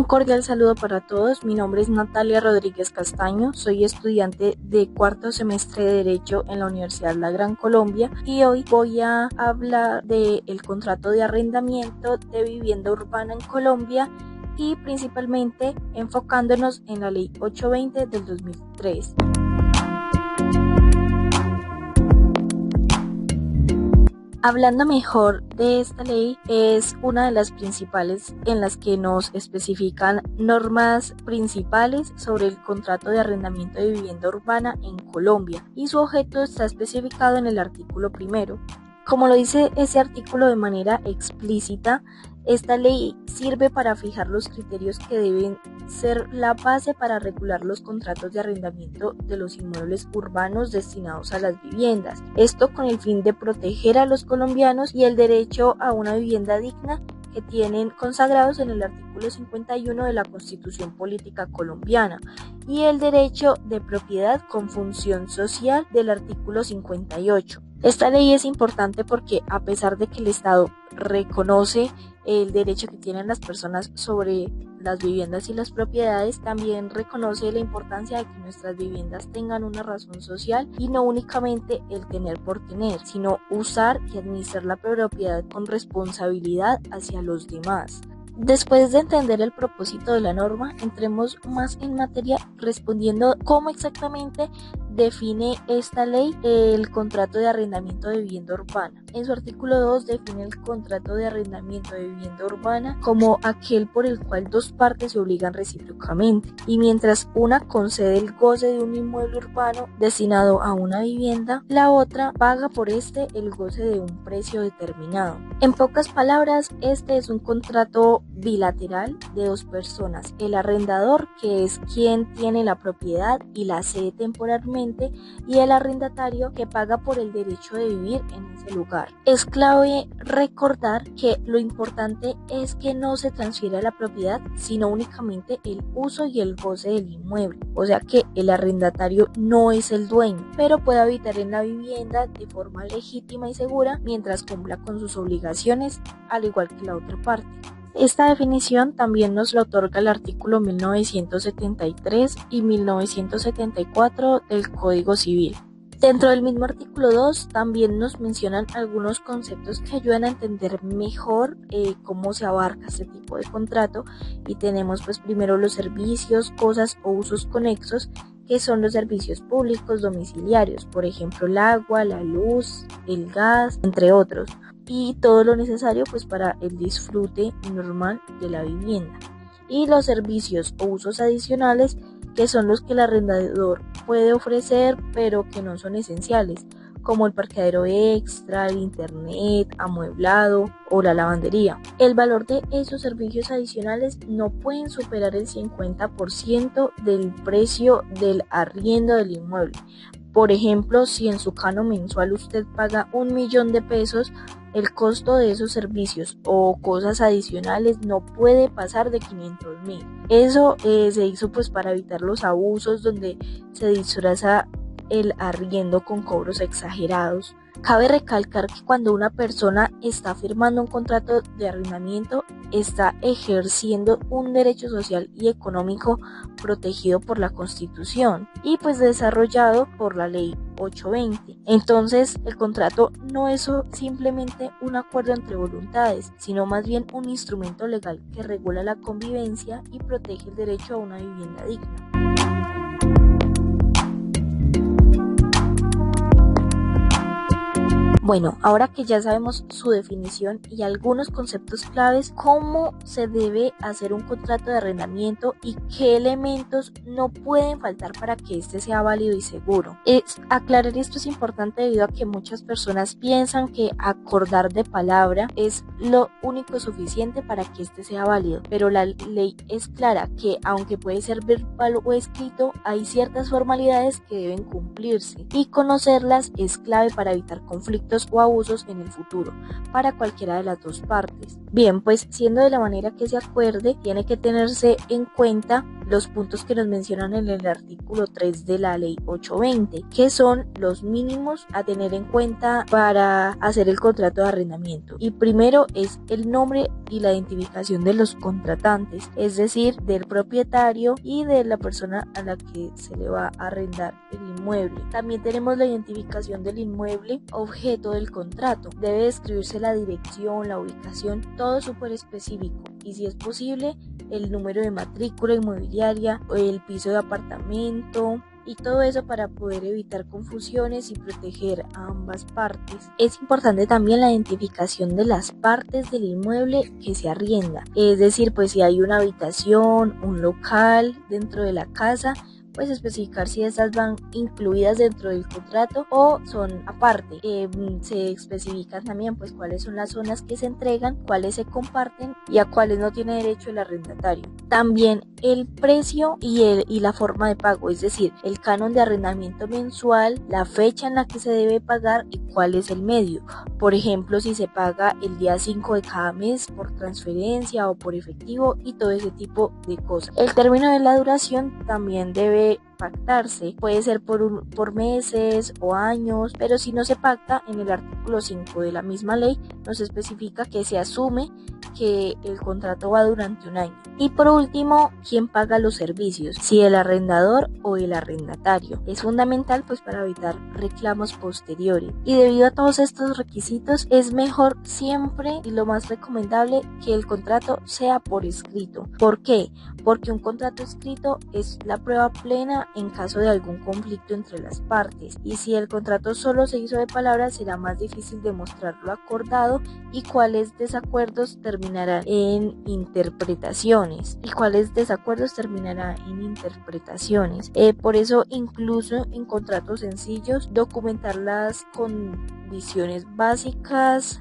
cordial saludo para todos, mi nombre es Natalia Rodríguez Castaño, soy estudiante de cuarto semestre de Derecho en la Universidad La Gran Colombia y hoy voy a hablar del contrato de arrendamiento de vivienda urbana en Colombia y principalmente enfocándonos en la Ley 820 del 2003. Hablando mejor de esta ley, es una de las principales en las que nos especifican normas principales sobre el contrato de arrendamiento de vivienda urbana en Colombia y su objeto está especificado en el artículo 1. Como lo dice ese artículo de manera explícita, esta ley sirve para fijar los criterios que deben ser la base para regular los contratos de arrendamiento de los inmuebles urbanos destinados a las viviendas. Esto con el fin de proteger a los colombianos y el derecho a una vivienda digna que tienen consagrados en el artículo 51 de la Constitución Política Colombiana y el derecho de propiedad con función social del artículo 58. Esta ley es importante porque a pesar de que el Estado reconoce el derecho que tienen las personas sobre las viviendas y las propiedades, también reconoce la importancia de que nuestras viviendas tengan una razón social y no únicamente el tener por tener, sino usar y administrar la propiedad con responsabilidad hacia los demás. Después de entender el propósito de la norma, entremos más en materia respondiendo cómo exactamente define esta ley el contrato de arrendamiento de vivienda urbana. En su artículo 2 define el contrato de arrendamiento de vivienda urbana como aquel por el cual dos partes se obligan recíprocamente y mientras una concede el goce de un inmueble urbano destinado a una vivienda, la otra paga por este el goce de un precio determinado. En pocas palabras, este es un contrato bilateral de dos personas, el arrendador, que es quien tiene la propiedad y la cede temporalmente, y el arrendatario, que paga por el derecho de vivir en ese lugar. Es clave recordar que lo importante es que no se transfiera la propiedad, sino únicamente el uso y el goce del inmueble, o sea que el arrendatario no es el dueño, pero puede habitar en la vivienda de forma legítima y segura mientras cumpla con sus obligaciones, al igual que la otra parte. Esta definición también nos la otorga el artículo 1973 y 1974 del Código Civil. Dentro del mismo artículo 2 también nos mencionan algunos conceptos que ayudan a entender mejor cómo se abarca este tipo de contrato y tenemos pues primero los servicios, cosas o usos conexos que son los servicios públicos domiciliarios, por ejemplo el agua, la luz, el gas, entre otros, y todo lo necesario pues para el disfrute normal de la vivienda. Y los servicios o usos adicionales que son los que el arrendador puede ofrecer pero que no son esenciales, como el parqueadero extra, el internet, amueblado o la lavandería. El valor de esos servicios adicionales no pueden superar el 50% del precio del arriendo del inmueble. Por ejemplo, si en su canon mensual usted paga 1.000.000 de pesos, el costo de esos servicios o cosas adicionales no puede pasar de 500.000. Eso se hizo pues para evitar los abusos donde se disfraza el arriendo con cobros exagerados. Cabe recalcar que cuando una persona está firmando un contrato de arrendamiento, está ejerciendo un derecho social y económico protegido por la Constitución y pues desarrollado por la Ley 820. Entonces, el contrato no es simplemente un acuerdo entre voluntades, sino más bien un instrumento legal que regula la convivencia y protege el derecho a una vivienda digna. Bueno, ahora que ya sabemos su definición y algunos conceptos claves, cómo se debe hacer un contrato de arrendamiento y qué elementos no pueden faltar para que este sea válido y seguro. Aclarar esto es importante debido a que muchas personas piensan que acordar de palabra es lo único suficiente para que este sea válido, pero la ley es clara que aunque puede ser verbal o escrito, hay ciertas formalidades que deben cumplirse y conocerlas es clave para evitar conflictos o abusos en el futuro para cualquiera de las dos partes. Bien, pues siendo de la manera que se acuerde, tiene que tenerse en cuenta los puntos que nos mencionan en el artículo 3 de la ley 820, que son los mínimos a tener en cuenta para hacer el contrato de arrendamiento. Y primero es el nombre y la identificación de los contratantes, es decir, del propietario y de la persona a la que se le va a arrendar el inmueble. También tenemos la identificación del inmueble objeto del contrato. Debe describirse la dirección, la ubicación, todo súper específico, y si es posible el número de matrícula inmobiliaria o el piso de apartamento, y todo eso para poder evitar confusiones y proteger a ambas partes. Es importante también la identificación de las partes del inmueble que se arrienda, es decir, pues si hay una habitación, un local dentro de la casa, pues especificar si estas van incluidas dentro del contrato o son aparte. Se especifican también pues cuáles son las zonas que se entregan, cuáles se comparten y a cuáles no tiene derecho el arrendatario. También el precio y la forma de pago, es decir, el canon de arrendamiento mensual, la fecha en la que se debe pagar y cuál es el medio. Por ejemplo, si se paga el día 5 de cada mes por transferencia o por efectivo y todo ese tipo de cosas. El término de la duración también debe pactarse, puede ser por meses o años, pero si no se pacta, en el artículo 5 de la misma ley nos especifica que se asume que el contrato va durante un año. Y por último, ¿quién paga los servicios? Si el arrendador o el arrendatario. Es fundamental pues para evitar reclamos posteriores. Y debido a todos estos requisitos, es mejor siempre y lo más recomendable que el contrato sea por escrito. ¿Por qué? Porque un contrato escrito es la prueba plena en caso de algún conflicto entre las partes. Y si el contrato solo se hizo de palabras, será más difícil demostrar lo acordado y cuáles desacuerdos terminarán en interpretaciones. Por eso, incluso en contratos sencillos, documentar las condiciones básicas.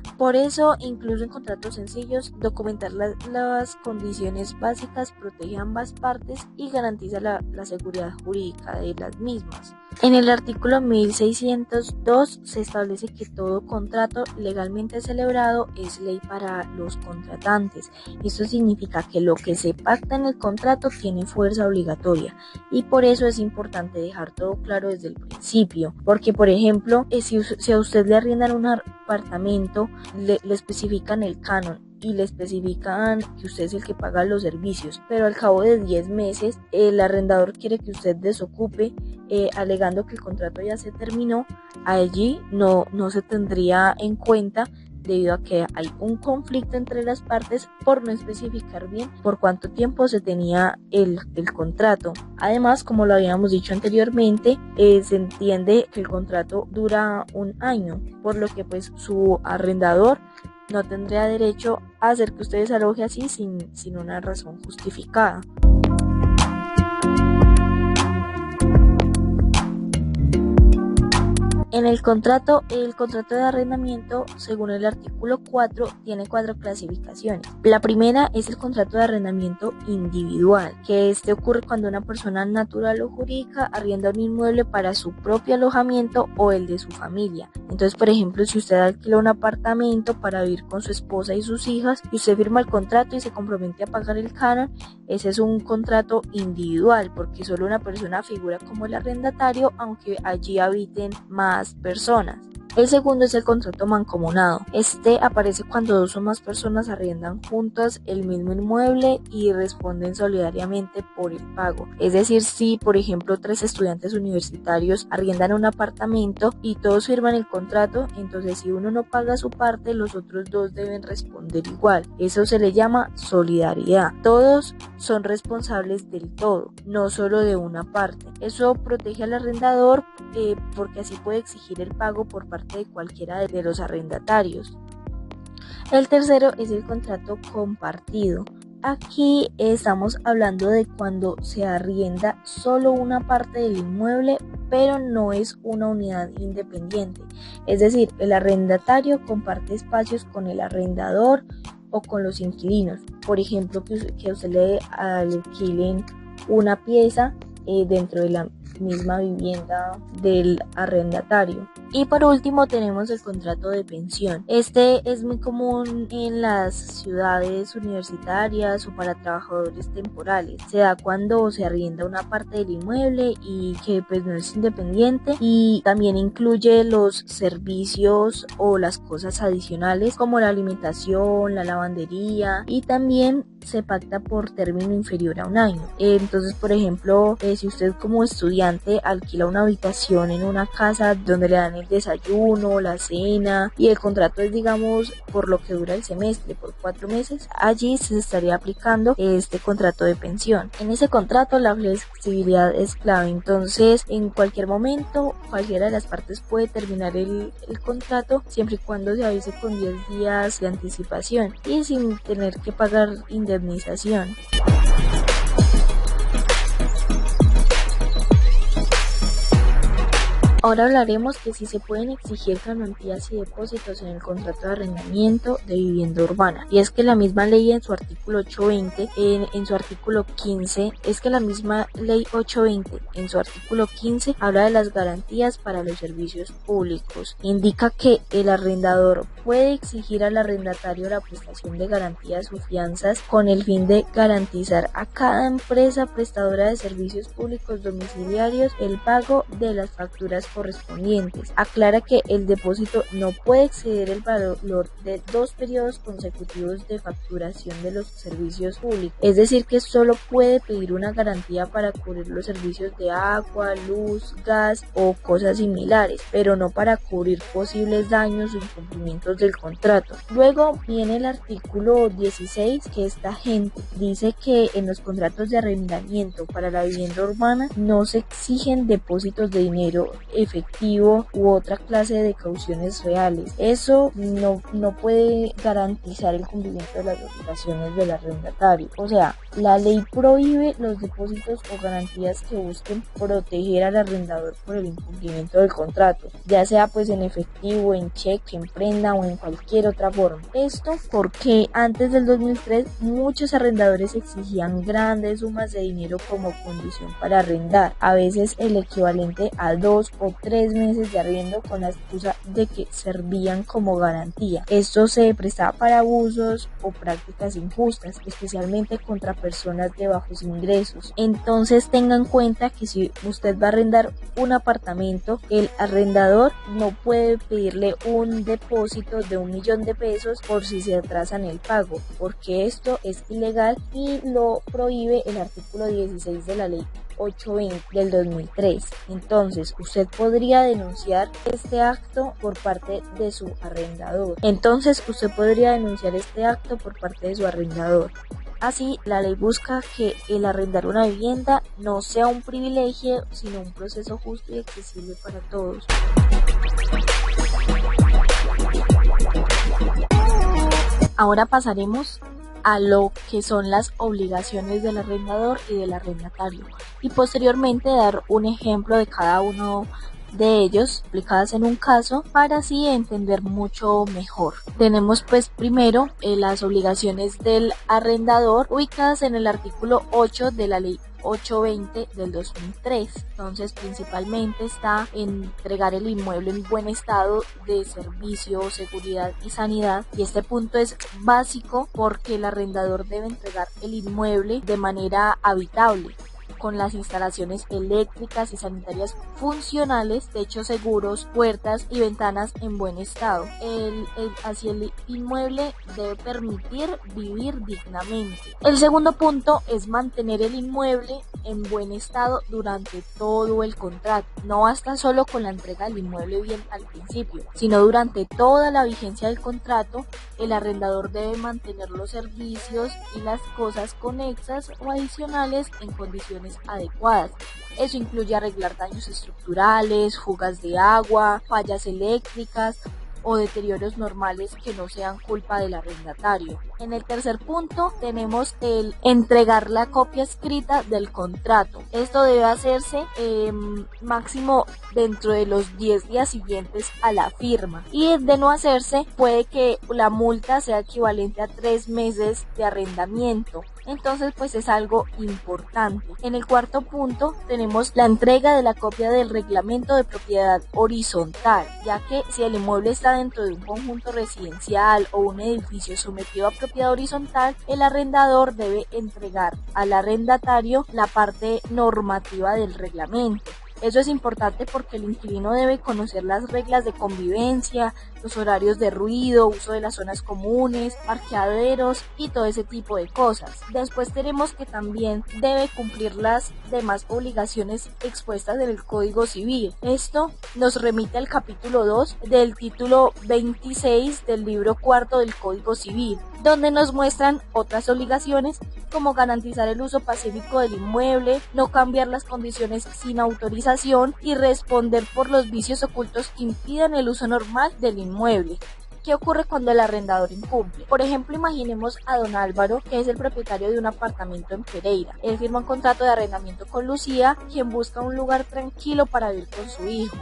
Las condiciones básicas protege a ambas partes y garantiza la seguridad jurídica de las mismas. En el artículo 1602 se establece que todo contrato legalmente celebrado es ley para los contratantes. Esto significa que lo que se pacta en el contrato tiene fuerza obligatoria y por eso es importante dejar todo claro desde el principio. Porque, por ejemplo, si a usted le arriendan un apartamento, le especifican el canon y le especifican que usted es el que paga los servicios, pero al cabo de 10 meses el arrendador quiere que usted desocupe, alegando que el contrato ya se terminó. Allí no se tendría en cuenta debido a que hay un conflicto entre las partes por no especificar bien por cuánto tiempo se tenía el contrato. Además, como lo habíamos dicho anteriormente, se entiende que el contrato dura un año, por lo que pues su arrendador no tendría derecho a hacer que usted desaloje así sin una razón justificada. En el contrato de arrendamiento, según el artículo 4, tiene 4 clasificaciones. La primera es el contrato de arrendamiento individual, que ocurre cuando una persona natural o jurídica arrienda un inmueble para su propio alojamiento o el de su familia. Entonces, por ejemplo, si usted alquila un apartamento para vivir con su esposa y sus hijas, y usted firma el contrato y se compromete a pagar el canon, ese es un contrato individual, porque solo una persona figura como el arrendatario, aunque allí habiten más personas. El segundo es el contrato mancomunado. Este aparece cuando 2 o más personas arriendan juntas el mismo inmueble y responden solidariamente por el pago. Es decir, si por ejemplo 3 estudiantes universitarios arriendan un apartamento y todos firman el contrato, entonces si uno no paga su parte, los otros 2 deben responder igual. Eso se le llama solidaridad. Todos son responsables del todo, no solo de una parte. Eso protege al arrendador porque así puede exigir el pago por parte de cualquiera de los arrendatarios. El tercero es el contrato compartido. Aquí estamos hablando de cuando se arrienda solo una parte del inmueble, pero no es una unidad independiente. Es decir, el arrendatario comparte espacios con el arrendador o con los inquilinos. Por ejemplo, que usted le alquilen una pieza dentro de la misma vivienda del arrendatario. Y por último tenemos el contrato de pensión. Este es muy común en las ciudades universitarias o para trabajadores temporales. Se da cuando se arrienda una parte del inmueble y que pues no es independiente, y también incluye los servicios o las cosas adicionales como la alimentación, la lavandería, y también se pacta por término inferior a un año. Entonces, por ejemplo, si usted como estudiante alquila una habitación en una casa donde le dan el desayuno, la cena, y el contrato es, digamos, por lo que dura el semestre, por 4 meses, allí se estaría aplicando este contrato de pensión. En ese contrato la flexibilidad es clave, entonces en cualquier momento cualquiera de las partes puede terminar el contrato siempre y cuando se avise con 10 días de anticipación y sin tener que pagar indemnización. Ahora hablaremos que si se pueden exigir garantías y depósitos en el contrato de arrendamiento de vivienda urbana. Y es que la misma ley en su artículo 820, en su artículo 15, la misma ley 820 en su artículo 15 habla de las garantías para los servicios públicos. Indica que el arrendador puede exigir al arrendatario la prestación de garantías o fianzas con el fin de garantizar a cada empresa prestadora de servicios públicos domiciliarios el pago de las facturas correspondientes. Aclara que el depósito no puede exceder el valor de 2 periodos consecutivos de facturación de los servicios públicos, es decir, que solo puede pedir una garantía para cubrir los servicios de agua, luz, gas o cosas similares, pero no para cubrir posibles daños o incumplimientos del contrato. Luego viene el artículo 16, que esta gente dice que en los contratos de arrendamiento para la vivienda urbana no se exigen depósitos de dinero efectivo u otra clase de cauciones reales. Eso no puede garantizar el cumplimiento de las obligaciones del arrendatario. O sea, la ley prohíbe los depósitos o garantías que busquen proteger al arrendador por el incumplimiento del contrato, ya sea pues en efectivo, en cheque, en prenda o en cualquier otra forma. Esto porque antes del 2003 muchos arrendadores exigían grandes sumas de dinero como condición para arrendar, a veces el equivalente a 2 o 3 meses de arriendo con la excusa de que servían como garantía. Esto se prestaba para abusos o prácticas injustas, especialmente contra personas de bajos ingresos. Entonces tengan en cuenta que si usted va a arrendar un apartamento, el arrendador no puede pedirle un depósito de 1.000.000 de pesos por si se atrasan el pago, porque esto es ilegal y lo prohíbe el artículo 16 de la ley 820 del 2003. Entonces, usted podría denunciar este acto por parte de su arrendador. Así, la ley busca que el arrendar una vivienda no sea un privilegio, sino un proceso justo y accesible para todos. Ahora pasaremos a lo que son las obligaciones del arrendador y del arrendatario, y posteriormente dar un ejemplo de cada uno de ellos explicadas en un caso para así entender mucho mejor. Tenemos pues primero las obligaciones del arrendador ubicadas en el artículo 8 de la ley 820 del 2003. Entonces principalmente está en entregar el inmueble en buen estado de servicio, seguridad y sanidad, y este punto es básico porque el arrendador debe entregar el inmueble de manera habitable, con las instalaciones eléctricas y sanitarias funcionales, techos seguros, puertas y ventanas en buen estado. Así el inmueble debe permitir vivir dignamente. El segundo punto es mantener el inmueble en buen estado durante todo el contrato. No basta solo con la entrega del inmueble bien al principio, sino durante toda la vigencia del contrato, el arrendador debe mantener los servicios y las cosas conexas o adicionales en condiciones adecuadas. Eso incluye arreglar daños estructurales, fugas de agua, fallas eléctricas o deterioros normales que no sean culpa del arrendatario. En el tercer punto tenemos el entregar la copia escrita del contrato. Esto debe hacerse máximo dentro de los 10 días siguientes a la firma, y de no hacerse puede que la multa sea equivalente a 3 meses de arrendamiento. Entonces pues es algo importante. En el cuarto punto tenemos la entrega de la copia del reglamento de propiedad horizontal, ya que si el inmueble está dentro de un conjunto residencial o un edificio sometido a propiedad horizontal, el arrendador debe entregar al arrendatario la parte normativa del reglamento. Eso es importante porque el inquilino debe conocer las reglas de convivencia, los horarios de ruido, uso de las zonas comunes, parqueaderos y todo ese tipo de cosas. Después tenemos que también debe cumplir las demás obligaciones expuestas en el Código Civil. Esto nos remite al capítulo 2 del título 26 del libro cuarto del Código Civil, donde nos muestran otras obligaciones como garantizar el uso pacífico del inmueble, no cambiar las condiciones sin autorización y responder por los vicios ocultos que impidan el uso normal del inmueble. ¿Qué ocurre cuando el arrendador incumple? Por ejemplo, imaginemos a don Álvaro, que es el propietario de un apartamento en Pereira. Él firma un contrato de arrendamiento con Lucía, quien busca un lugar tranquilo para vivir con su hijo.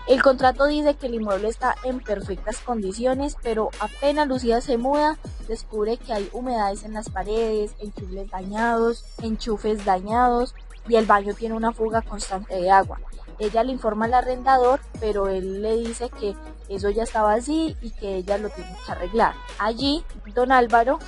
El contrato dice que el inmueble está en perfectas condiciones, pero apenas Lucía se muda, descubre que hay humedades en las paredes, enchufes dañados y el baño tiene una fuga constante de agua. Ella le informa al arrendador, pero él le dice que eso ya estaba así y que ella lo tiene que arreglar. Allí, don Álvaro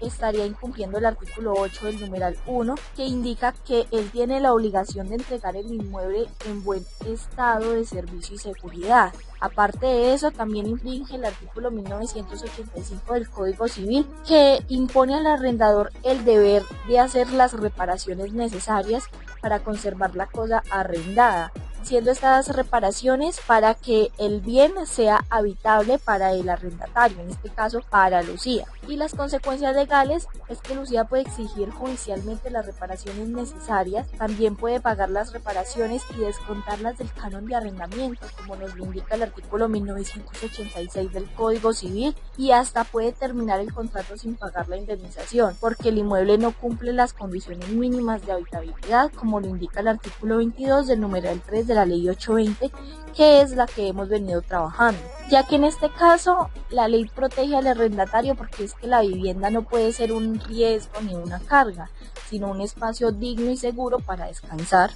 estaría incumpliendo el artículo 8 del numeral 1, que indica que él tiene la obligación de entregar el inmueble en buen estado de servicio y seguridad. Aparte de eso, también infringe el artículo 1985 del Código Civil, que impone al arrendador el deber de hacer las reparaciones necesarias para conservar la cosa arrendada, siendo estas reparaciones para que el bien sea habitable para el arrendatario, en este caso para Lucía. Y las consecuencias legales es que Lucía puede exigir judicialmente las reparaciones necesarias, también puede pagar las reparaciones y descontarlas del canon de arrendamiento, como nos lo indica el artículo 1986 del Código Civil, y hasta puede terminar el contrato sin pagar la indemnización, porque el inmueble no cumple las condiciones mínimas de habitabilidad, como lo indica el artículo 22 del numeral 3 de la ley 820, que es la que hemos venido trabajando, ya que en este caso la ley protege al arrendatario porque es que la vivienda no puede ser un riesgo ni una carga, sino un espacio digno y seguro para descansar.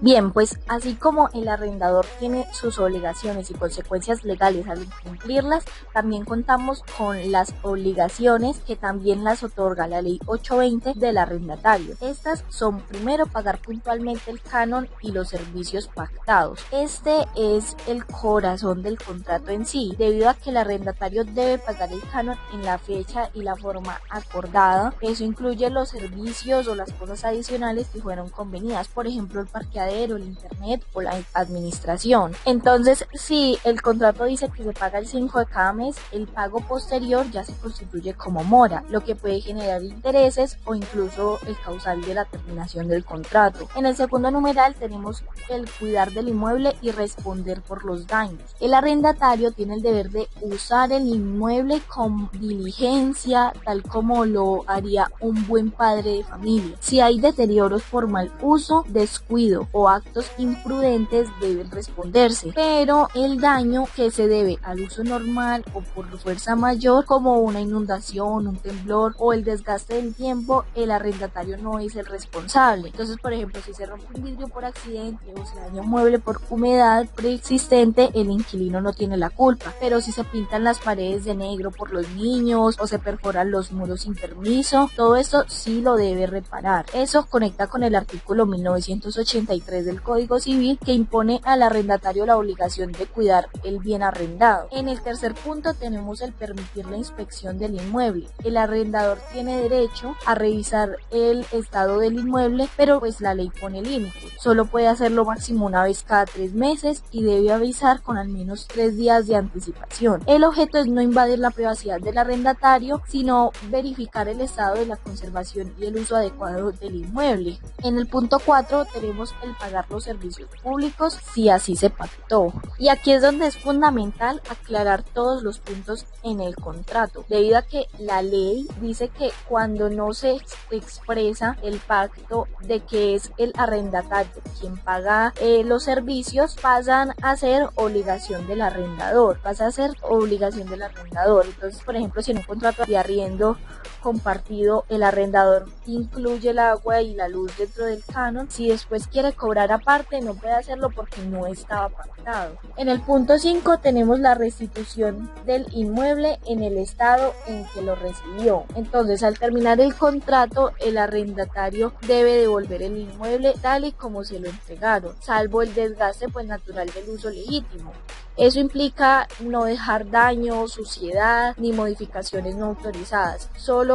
Bien, pues así como el arrendador tiene sus obligaciones y consecuencias legales al incumplirlas, también contamos con las obligaciones que también las otorga la ley 820 del arrendatario. Estas son, primero, pagar puntualmente el canon y los servicios pactados. Este es el corazón del contrato en sí, debido a que el arrendatario debe pagar el canon en la fecha y la forma acordada. Eso incluye los servicios o las cosas adicionales que fueron convenidas, por ejemplo, el parqueadero, el internet o la administración. Entonces, si el contrato dice que se paga el 5 de cada mes, el pago posterior ya se constituye como mora, lo que puede generar intereses o incluso el causal de la terminación del contrato. En el segundo numeral tenemos el cuidar del inmueble y responder por los daños. El arrendatario tiene el deber de usar el inmueble con diligencia, tal como lo haría un buen padre de familia. Si hay deterioros por mal uso, descuido o actos imprudentes, deben responderse, pero el daño que se debe al uso normal o por fuerza mayor, como una inundación, un temblor o el desgaste del tiempo, el arrendatario no es el responsable. Entonces, por ejemplo, si se rompe un vidrio por accidente o se daña un mueble por humedad preexistente, el inquilino no tiene la culpa, pero si se pintan las paredes de negro por los niños o se perforan los muros sin permiso, todo esto sí lo debe reparar. Eso conecta con el artículo 1983 del Código Civil, que impone al arrendatario la obligación de cuidar el bien arrendado. En el tercer punto tenemos el permitir la inspección del inmueble. El arrendador tiene derecho a revisar el estado del inmueble, pero pues la ley pone límite. Solo puede hacerlo máximo una vez cada 3 meses y debe avisar con al menos 3 días de anticipación. El objeto es no invadir la privacidad del arrendatario, sino verificar el estado de la conservación y el uso adecuado del inmueble. En el punto 4 tenemos el pagar los servicios públicos si así se pactó. Y aquí es donde es fundamental aclarar todos los puntos en el contrato, debido a que la ley dice que cuando no se expresa el pacto de que es el arrendatario quien paga los servicios, pasan a ser obligación del arrendador, Entonces, por ejemplo, si en un contrato de arriendo compartido el arrendador incluye el agua y la luz dentro del canon, si después quiere cobrar aparte no puede hacerlo porque no estaba pactado. En el punto 5 tenemos la restitución del inmueble en el estado en que lo recibió. Entonces, al terminar el contrato, el arrendatario debe devolver el inmueble tal y como se lo entregaron, salvo el desgaste natural del uso legítimo. Eso implica no dejar daño, suciedad ni modificaciones no autorizadas. Solo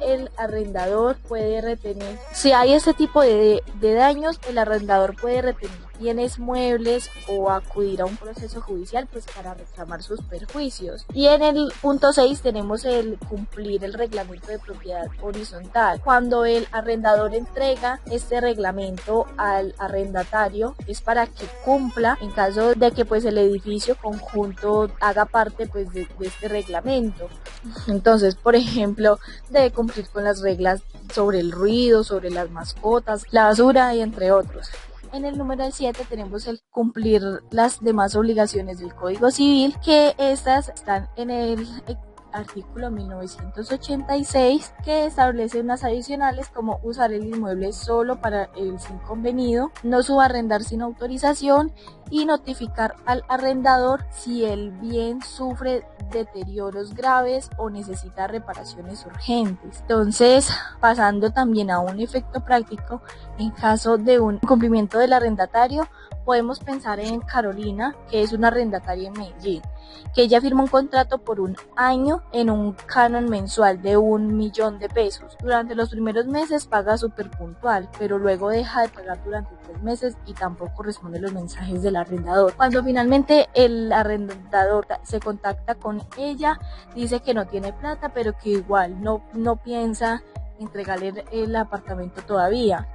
el arrendador puede retener. Si hay este tipo de daños, el arrendador puede retener bienes muebles o acudir a un proceso judicial para reclamar sus perjuicios. Y en el punto 6 tenemos el cumplir el reglamento de propiedad horizontal. Cuando el arrendador entrega este reglamento al arrendatario es para que cumpla en caso de que el edificio conjunto haga parte de este reglamento. Entonces, por ejemplo, debe cumplir con las reglas sobre el ruido, sobre las mascotas, la basura y entre otros. En el número 7 tenemos el cumplir las demás obligaciones del Código Civil, que estas están en el artículo 1986, que establece unas adicionales como usar el inmueble solo para el fin convenido, no subarrendar sin autorización y notificar al arrendador si el bien sufre deterioros graves o necesita reparaciones urgentes. Entonces, pasando también a un efecto práctico, en caso de un incumplimiento del arrendatario, podemos pensar en Carolina, que es una arrendataria en Medellín, que ella firma un contrato por un año en un canon mensual de 1.000.000 de pesos. Durante los primeros meses paga súper puntual, pero luego deja de pagar durante 3 meses y tampoco responde los mensajes del arrendador. Cuando finalmente el arrendador se contacta con ella, dice que no tiene plata, pero que igual no piensa entregarle el apartamento todavía,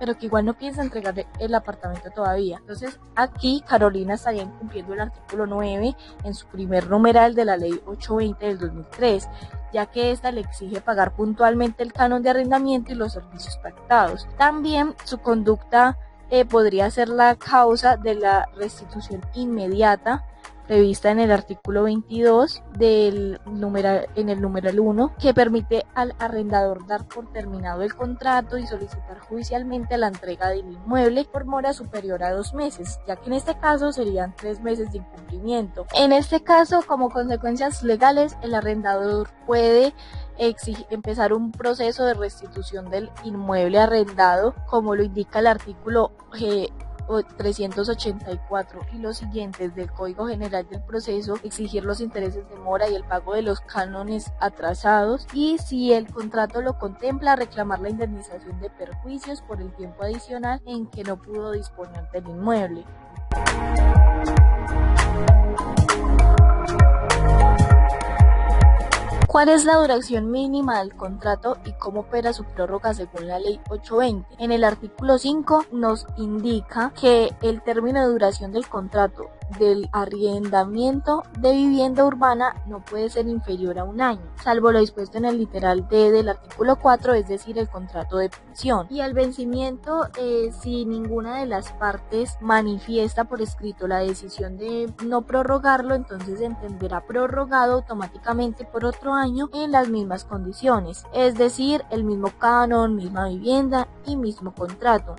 Entonces, aquí Carolina estaría incumpliendo el artículo 9 en su primer numeral de la ley 820 del 2003, ya que esta le exige pagar puntualmente el canon de arrendamiento y los servicios pactados. También su conducta podría ser la causa de la restitución inmediata prevista en el artículo 22 en el numeral 1, que permite al arrendador dar por terminado el contrato y solicitar judicialmente la entrega del inmueble por mora superior a 2 meses, ya que en este caso serían 3 meses de incumplimiento. En este caso, como consecuencias legales, el arrendador puede empezar un proceso de restitución del inmueble arrendado, como lo indica el artículo 384 y los siguientes del Código General del Proceso, exigir los intereses de mora y el pago de los cánones atrasados, y si el contrato lo contempla, reclamar la indemnización de perjuicios por el tiempo adicional en que no pudo disponer del inmueble. ¿Cuál es la duración mínima del contrato y cómo opera su prórroga según la ley 820? En el artículo 5 nos indica que el término de duración del contrato del arrendamiento de vivienda urbana no puede ser inferior a 1 año, salvo lo dispuesto en el literal D del artículo 4, es decir, el contrato de pensión. Y al vencimiento, si ninguna de las partes manifiesta por escrito la decisión de no prorrogarlo, entonces se entenderá prorrogado automáticamente por otro año en las mismas condiciones, es decir, el mismo canon, misma vivienda y mismo contrato.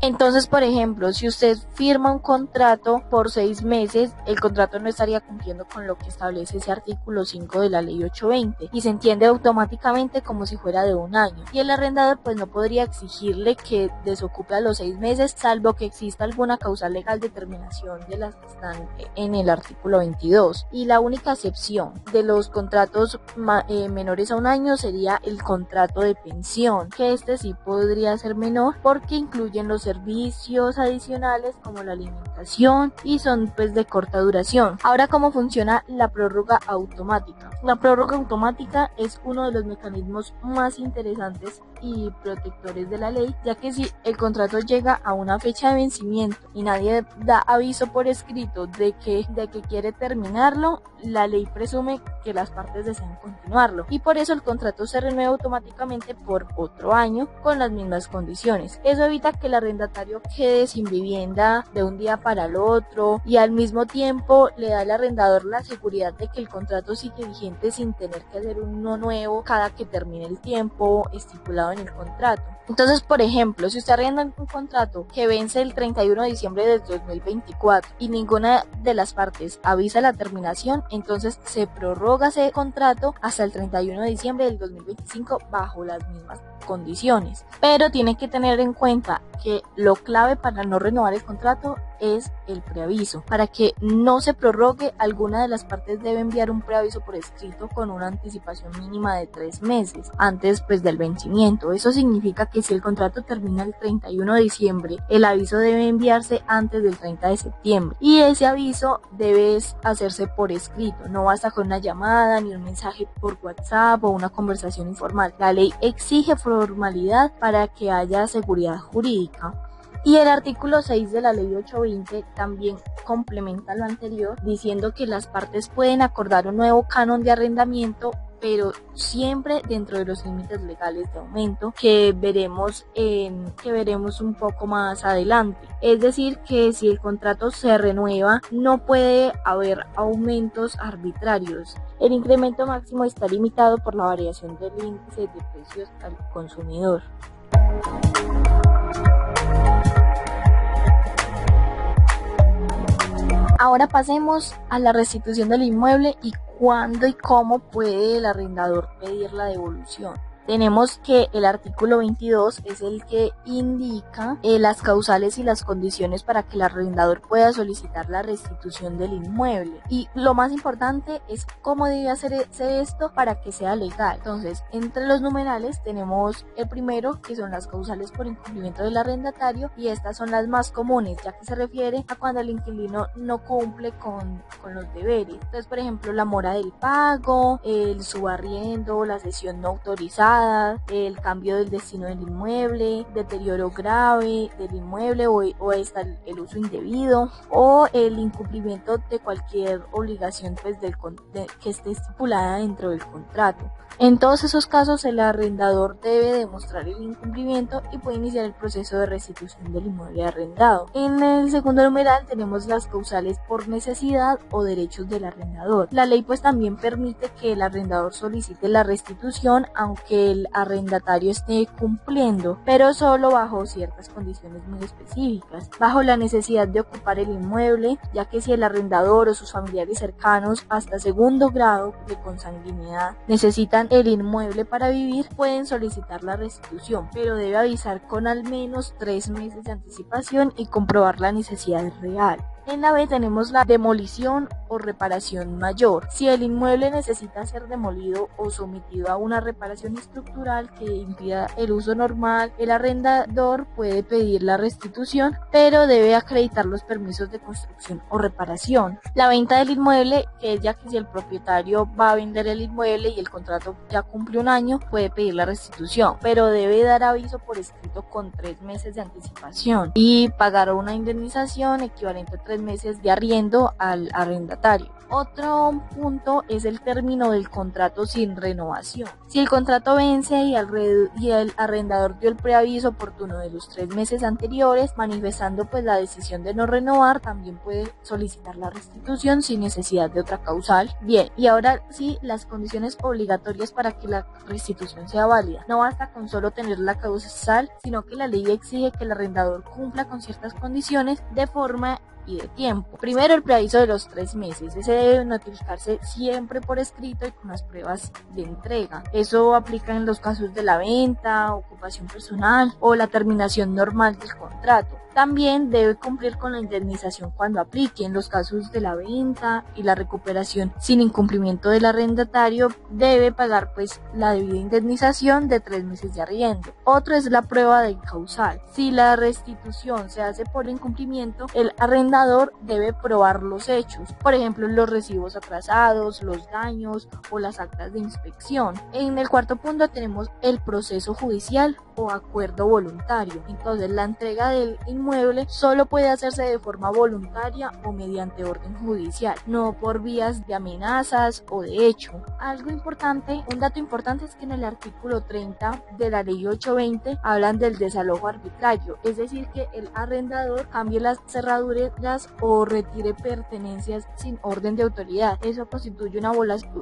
Entonces, por ejemplo, si usted firma un contrato por 6 meses, el contrato no estaría cumpliendo con lo que establece ese artículo 5 de la ley 820 y se entiende automáticamente como si fuera de 1 año. Y el arrendador no podría exigirle que desocupe a los 6 meses, salvo que exista alguna causal legal de terminación de las que están en el artículo 22. Y la única excepción de los contratos menores a 1 año sería el contrato de pensión, que sí podría ser menor porque incluyen los servicios servicios adicionales como la alimentación y son pues de corta duración. Ahora, ¿cómo funciona la prórroga automática? La prórroga automática es uno de los mecanismos más interesantes y protectores de la ley, ya que si el contrato llega a una fecha de vencimiento y nadie da aviso por escrito de que quiere terminarlo, la ley presume que las partes desean continuarlo y por eso el contrato se renueva automáticamente por otro año con las mismas condiciones. Eso evita que el arrendatario quede sin vivienda de un día para el otro y al mismo tiempo le da al arrendador la seguridad de que el contrato sigue vigente sin tener que hacer uno nuevo cada que termine el tiempo estipulado en el contrato. Entonces, por ejemplo, si usted arrienda un contrato que vence el 31 de diciembre de 2024 y ninguna de las partes avisa la terminación, entonces se prorroga ese contrato hasta el 31 de diciembre del 2025 bajo las mismas condiciones. Pero tiene que tener en cuenta que lo clave para no renovar el contrato es el preaviso. Para que no se prorrogue, alguna de las partes debe enviar un preaviso por escrito con una anticipación mínima de 3 meses antes pues del vencimiento. Eso significa que si el contrato termina el 31 de diciembre, el aviso debe enviarse antes del 30 de septiembre y ese aviso debe hacerse por escrito. No basta con una llamada ni un mensaje por WhatsApp o una conversación informal. La ley exige formalidad para que haya seguridad jurídica. Y el artículo 6 de la ley 820 también complementa lo anterior, diciendo que las partes pueden acordar un nuevo canon de arrendamiento, pero siempre dentro de los límites legales de aumento que veremos un poco más adelante. Es decir, que si el contrato se renueva, no puede haber aumentos arbitrarios. El incremento máximo está limitado por la variación del índice de precios al consumidor. Ahora pasemos a la restitución del inmueble y cuándo y cómo puede el arrendador pedir la devolución. Tenemos que el artículo 22 es el que indica las causales y las condiciones para que el arrendador pueda solicitar la restitución del inmueble. Y lo más importante es cómo debe hacerse esto para que sea legal. Entonces, entre los numerales tenemos el primero, que son las causales por incumplimiento del arrendatario, y estas son las más comunes, ya que se refiere a cuando el inquilino no cumple con los deberes. Entonces, por ejemplo, la mora del pago, el subarriendo, la cesión no autorizada, el cambio del destino del inmueble, deterioro grave del inmueble o está el uso indebido o el incumplimiento de cualquier obligación pues, que esté estipulada dentro del contrato. En todos esos casos el arrendador debe demostrar el incumplimiento y puede iniciar el proceso de restitución del inmueble arrendado. En el segundo numeral tenemos las causales por necesidad o derechos del arrendador. La ley pues también permite que el arrendador solicite la restitución aunque el arrendatario esté cumpliendo, pero solo bajo ciertas condiciones muy específicas. Bajo la necesidad de ocupar el inmueble, ya que si el arrendador o sus familiares cercanos hasta segundo grado de consanguinidad necesitan el inmueble para vivir, pueden solicitar la restitución, pero debe avisar con al menos 3 meses de anticipación y comprobar la necesidad real. En la B tenemos la demolición o reparación mayor. Si el inmueble necesita ser demolido o sometido a una reparación estructural que impida el uso normal, el arrendador puede pedir la restitución, pero debe acreditar los permisos de construcción o reparación. La venta del inmueble, que es ya que si el propietario va a vender el inmueble y el contrato ya cumple un año, puede pedir la restitución, pero debe dar aviso por escrito con 3 meses de anticipación y pagar una indemnización equivalente a 3 meses de arriendo al arrendatario. Otro punto es el término del contrato sin renovación. Si el contrato vence y el arrendador dio el preaviso oportuno de los 3 meses anteriores, manifestando pues la decisión de no renovar, también puede solicitar la restitución sin necesidad de otra causal. Bien, y ahora sí, las condiciones obligatorias para que la restitución sea válida. No basta con solo tener la causal, sino que la ley exige que el arrendador cumpla con ciertas condiciones de forma y de tiempo. Primero, el preaviso de los 3 meses. Ese debe notificarse siempre por escrito y con las pruebas de entrega. Eso aplica en los casos de la venta, ocupación personal o la terminación normal del contrato. También debe cumplir con la indemnización cuando aplique. En los casos de la venta y la recuperación sin incumplimiento del arrendatario, debe pagar pues la debida indemnización de 3 meses de arriendo. Otro es la prueba del causal. Si la restitución se hace por incumplimiento, el arrendador debe probar los hechos, por ejemplo los recibos atrasados, los daños o las actas de inspección. En el cuarto punto tenemos el proceso judicial o acuerdo voluntario. Entonces la entrega del inmueble solo puede hacerse de forma voluntaria o mediante orden judicial, no por vías de amenazas o de hecho. Un dato importante es que en el artículo 30 de la ley 820 hablan del desalojo arbitrario, es decir que el arrendador cambie las cerraduras o retire pertenencias sin orden de autoridad. Eso constituye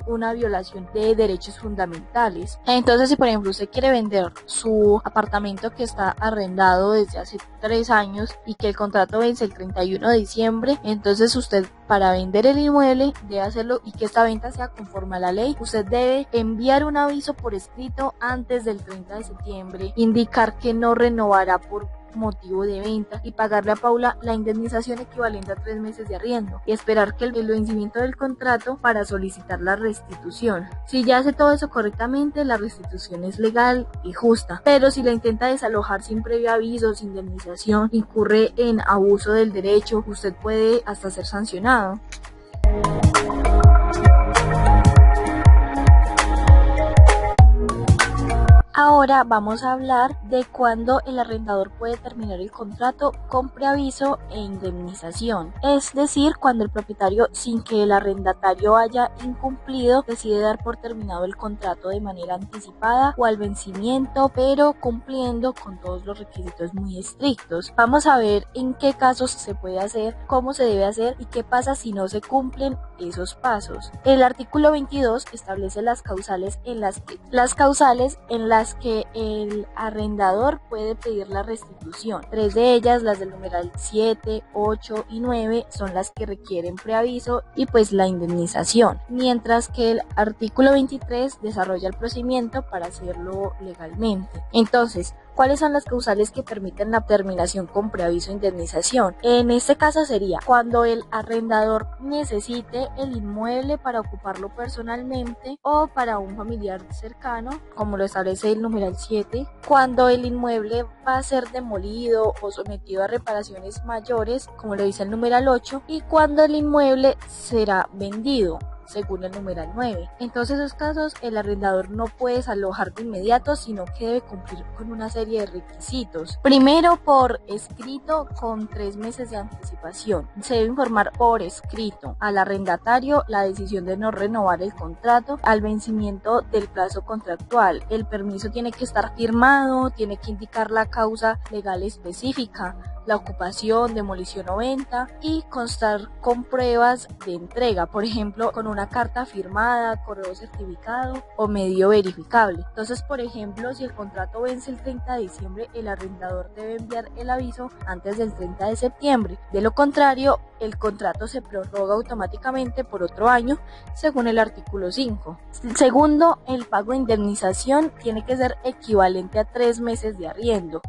una violación de derechos fundamentales. Entonces, si por ejemplo usted quiere vender su apartamento que está arrendado desde hace 3 años y que el contrato vence el 31 de diciembre, entonces usted, para vender el inmueble, debe hacerlo y que esta venta sea conforme a la ley. Usted debe enviar un aviso por escrito antes del 30 de septiembre, indicar que no renovará por motivo de venta y pagarle a Paula la indemnización equivalente a 3 meses de arriendo y esperar que el vencimiento del contrato para solicitar la restitución. Si ya hace todo eso correctamente, la restitución es legal y justa, pero si la intenta desalojar sin previo aviso, sin indemnización, incurre en abuso del derecho, usted puede hasta ser sancionado. Ahora vamos a hablar de cuándo el arrendador puede terminar el contrato con preaviso e indemnización. Es decir, cuando el propietario, sin que el arrendatario haya incumplido, decide dar por terminado el contrato de manera anticipada o al vencimiento, pero cumpliendo con todos los requisitos muy estrictos. Vamos a ver en qué casos se puede hacer, cómo se debe hacer y qué pasa si no se cumplen esos pasos. El artículo 22 establece las causales en las que el arrendador puede pedir la restitución. 3 de ellas, las del numeral 7, 8 y 9, son las que requieren preaviso y pues la indemnización, mientras que el artículo 23 desarrolla el procedimiento para hacerlo legalmente. Entonces, ¿cuáles son las causales que permiten la terminación con preaviso e indemnización? En este caso sería cuando el arrendador necesite el inmueble para ocuparlo personalmente o para un familiar cercano, como lo establece el numeral 7, cuando el inmueble va a ser demolido o sometido a reparaciones mayores, como lo dice el numeral 8, y cuando el inmueble será vendido, según el numeral 9. En todos esos casos, el arrendador no puede desalojar de inmediato, sino que debe cumplir con una serie de requisitos. Primero, por escrito con 3 meses de anticipación. Se debe informar por escrito al arrendatario la decisión de no renovar el contrato al vencimiento del plazo contractual. El permiso tiene que estar firmado, tiene que indicar la causa legal específica, la ocupación, demolición o venta, y constar con pruebas de entrega, por ejemplo, con una carta firmada, correo certificado o medio verificable. Entonces, por ejemplo, si el contrato vence el 30 de diciembre, el arrendador debe enviar el aviso antes del 30 de septiembre. De lo contrario, el contrato se prorroga automáticamente por otro año, según el artículo 5. Segundo, el pago de indemnización tiene que ser equivalente a 3 meses de arriendo.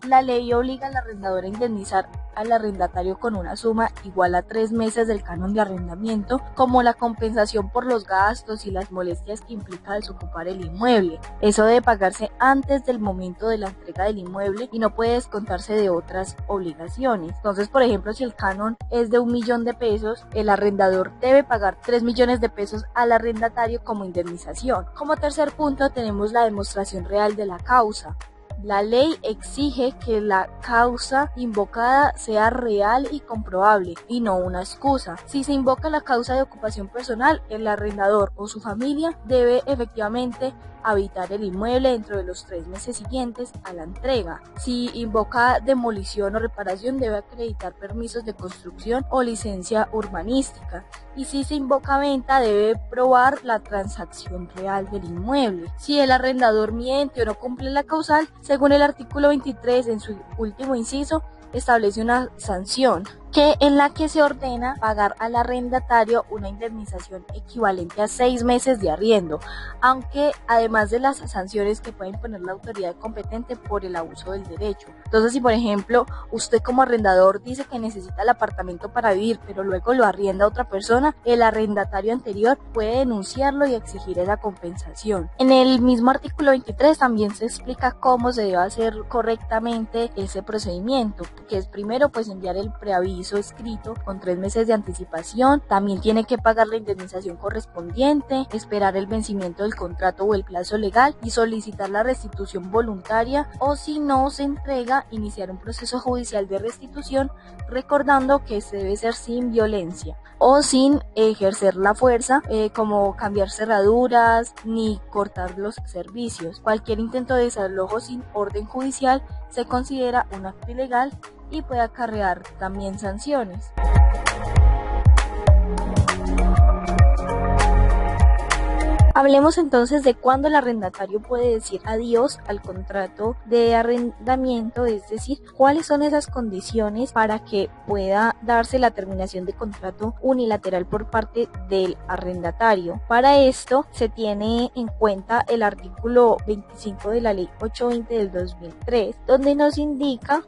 La ley obliga al arrendador a indemnizar al arrendatario con una suma igual a 3 meses del canon de arrendamiento, como la compensación por los gastos y las molestias que implica desocupar el inmueble. Eso debe pagarse antes del momento de la entrega del inmueble y no puede descontarse de otras obligaciones. Entonces, por ejemplo, si el canon es de 1.000.000 de pesos, el arrendador debe pagar 3 millones de pesos al arrendatario como indemnización. Como tercer punto tenemos la demostración real de la causa. La ley exige que la causa invocada sea real y comprobable y no una excusa. Si se invoca la causa de ocupación personal, el arrendador o su familia debe efectivamente habitar el inmueble dentro de los 3 meses siguientes a la entrega. Si invoca demolición o reparación, debe acreditar permisos de construcción o licencia urbanística. Y si se invoca venta, debe probar la transacción real del inmueble. Si el arrendador miente o no cumple la causal, según el artículo 23 en su último inciso, establece una sanción. en la que se ordena pagar al arrendatario una indemnización equivalente a 6 meses de arriendo, aunque además de las sanciones que puede imponer la autoridad competente por el abuso del derecho. Entonces, si por ejemplo usted como arrendador dice que necesita el apartamento para vivir, pero luego lo arrienda a otra persona, el arrendatario anterior puede denunciarlo y exigir esa compensación. En el mismo artículo 23 también se explica cómo se debe hacer correctamente ese procedimiento, que es primero pues enviar el preaviso escrito con 3 meses de anticipación, también tiene que pagar la indemnización correspondiente, esperar el vencimiento del contrato o el plazo legal y solicitar la restitución voluntaria, o si no se entrega, iniciar un proceso judicial de restitución, recordando que se debe ser sin violencia o sin ejercer la fuerza, como cambiar cerraduras ni cortar los servicios. Cualquier intento de desalojo sin orden judicial se considera un acto ilegal y puede acarrear también sanciones. Hablemos entonces de cuándo el arrendatario puede decir adiós al contrato de arrendamiento, es decir, cuáles son esas condiciones para que pueda darse la terminación de contrato unilateral por parte del arrendatario. Para esto se tiene en cuenta el artículo 25 de la Ley 820 del 2003, donde nos indica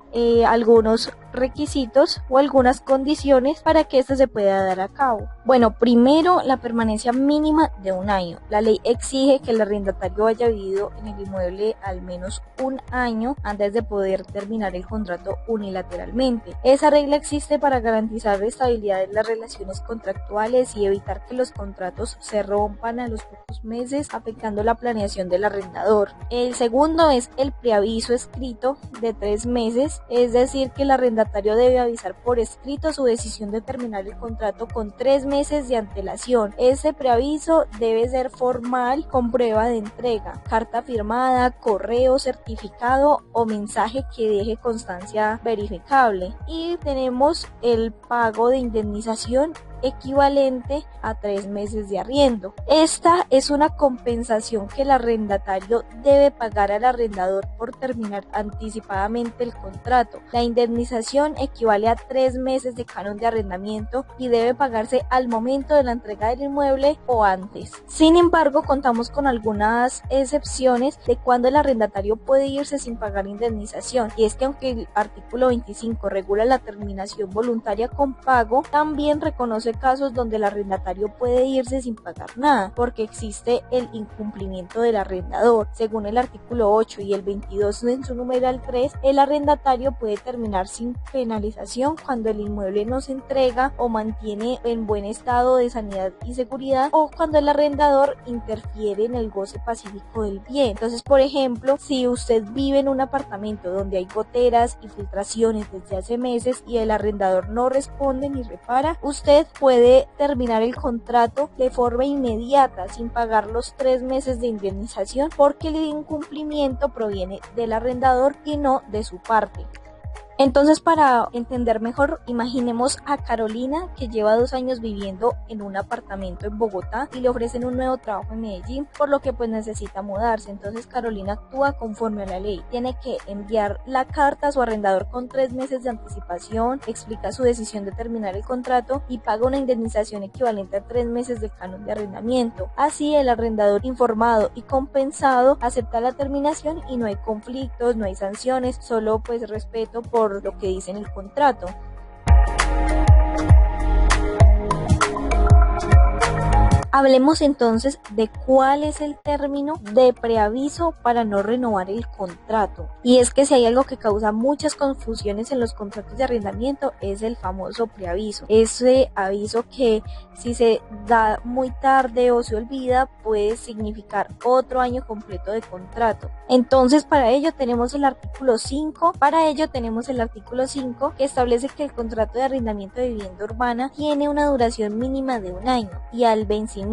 algunos requisitos o algunas condiciones para que esto se pueda dar a cabo. Bueno, primero, la permanencia mínima de un año. La ley exige que el arrendatario haya vivido en el inmueble al menos un año antes de poder terminar el contrato unilateralmente. Esa regla existe para garantizar la estabilidad de las relaciones contractuales y evitar que los contratos se rompan a los pocos meses, afectando la planeación del arrendador. El segundo es el preaviso escrito de 3 meses, es decir, que el arrendatario debe avisar por escrito su decisión de terminar el contrato con 3 meses de antelación. Ese preaviso debe ser formal con prueba de entrega, carta firmada, correo certificado o mensaje que deje constancia verificable. Y tenemos el pago de indemnización equivalente a 3 meses de arriendo. Esta es una compensación que el arrendatario debe pagar al arrendador por terminar anticipadamente el contrato. La indemnización equivale a 3 meses de canon de arrendamiento y debe pagarse al momento de la entrega del inmueble o antes. Sin embargo, contamos con algunas excepciones de cuando el arrendatario puede irse sin pagar indemnización, y es que aunque el artículo 25 regula la terminación voluntaria con pago, también reconoce casos donde el arrendatario puede irse sin pagar nada, porque existe el incumplimiento del arrendador. Según el artículo 8 y el 22 en su numeral 3, el arrendatario puede terminar sin penalización cuando el inmueble no se entrega o mantiene en buen estado de sanidad y seguridad, o cuando el arrendador interfiere en el goce pacífico del bien. Entonces, por ejemplo, si usted vive en un apartamento donde hay goteras y filtraciones desde hace meses y el arrendador no responde ni repara, usted puede terminar el contrato de forma inmediata sin pagar los 3 meses de indemnización, porque el incumplimiento proviene del arrendador y no de su parte. Entonces, para entender mejor, imaginemos a Carolina, que lleva 2 años viviendo en un apartamento en Bogotá y le ofrecen un nuevo trabajo en Medellín, por lo que pues necesita mudarse. Entonces Carolina actúa conforme a la ley. Tiene que enviar la carta a su arrendador con 3 meses de anticipación, explica su decisión de terminar el contrato y paga una indemnización equivalente a 3 meses de canon de arrendamiento. Así, el arrendador, informado y compensado, acepta la terminación y no hay conflictos, no hay sanciones, solo pues respeto por lo que dice en el contrato. Hablemos entonces de cuál es el término de preaviso para no renovar el contrato. Y es que si hay algo que causa muchas confusiones en los contratos de arrendamiento, es el famoso preaviso. Ese aviso que, si se da muy tarde o se olvida, puede significar otro año completo de contrato. Entonces, para ello tenemos el artículo 5. Que establece que el contrato de arrendamiento de vivienda urbana tiene una duración mínima de 1 año, y al vencimiento,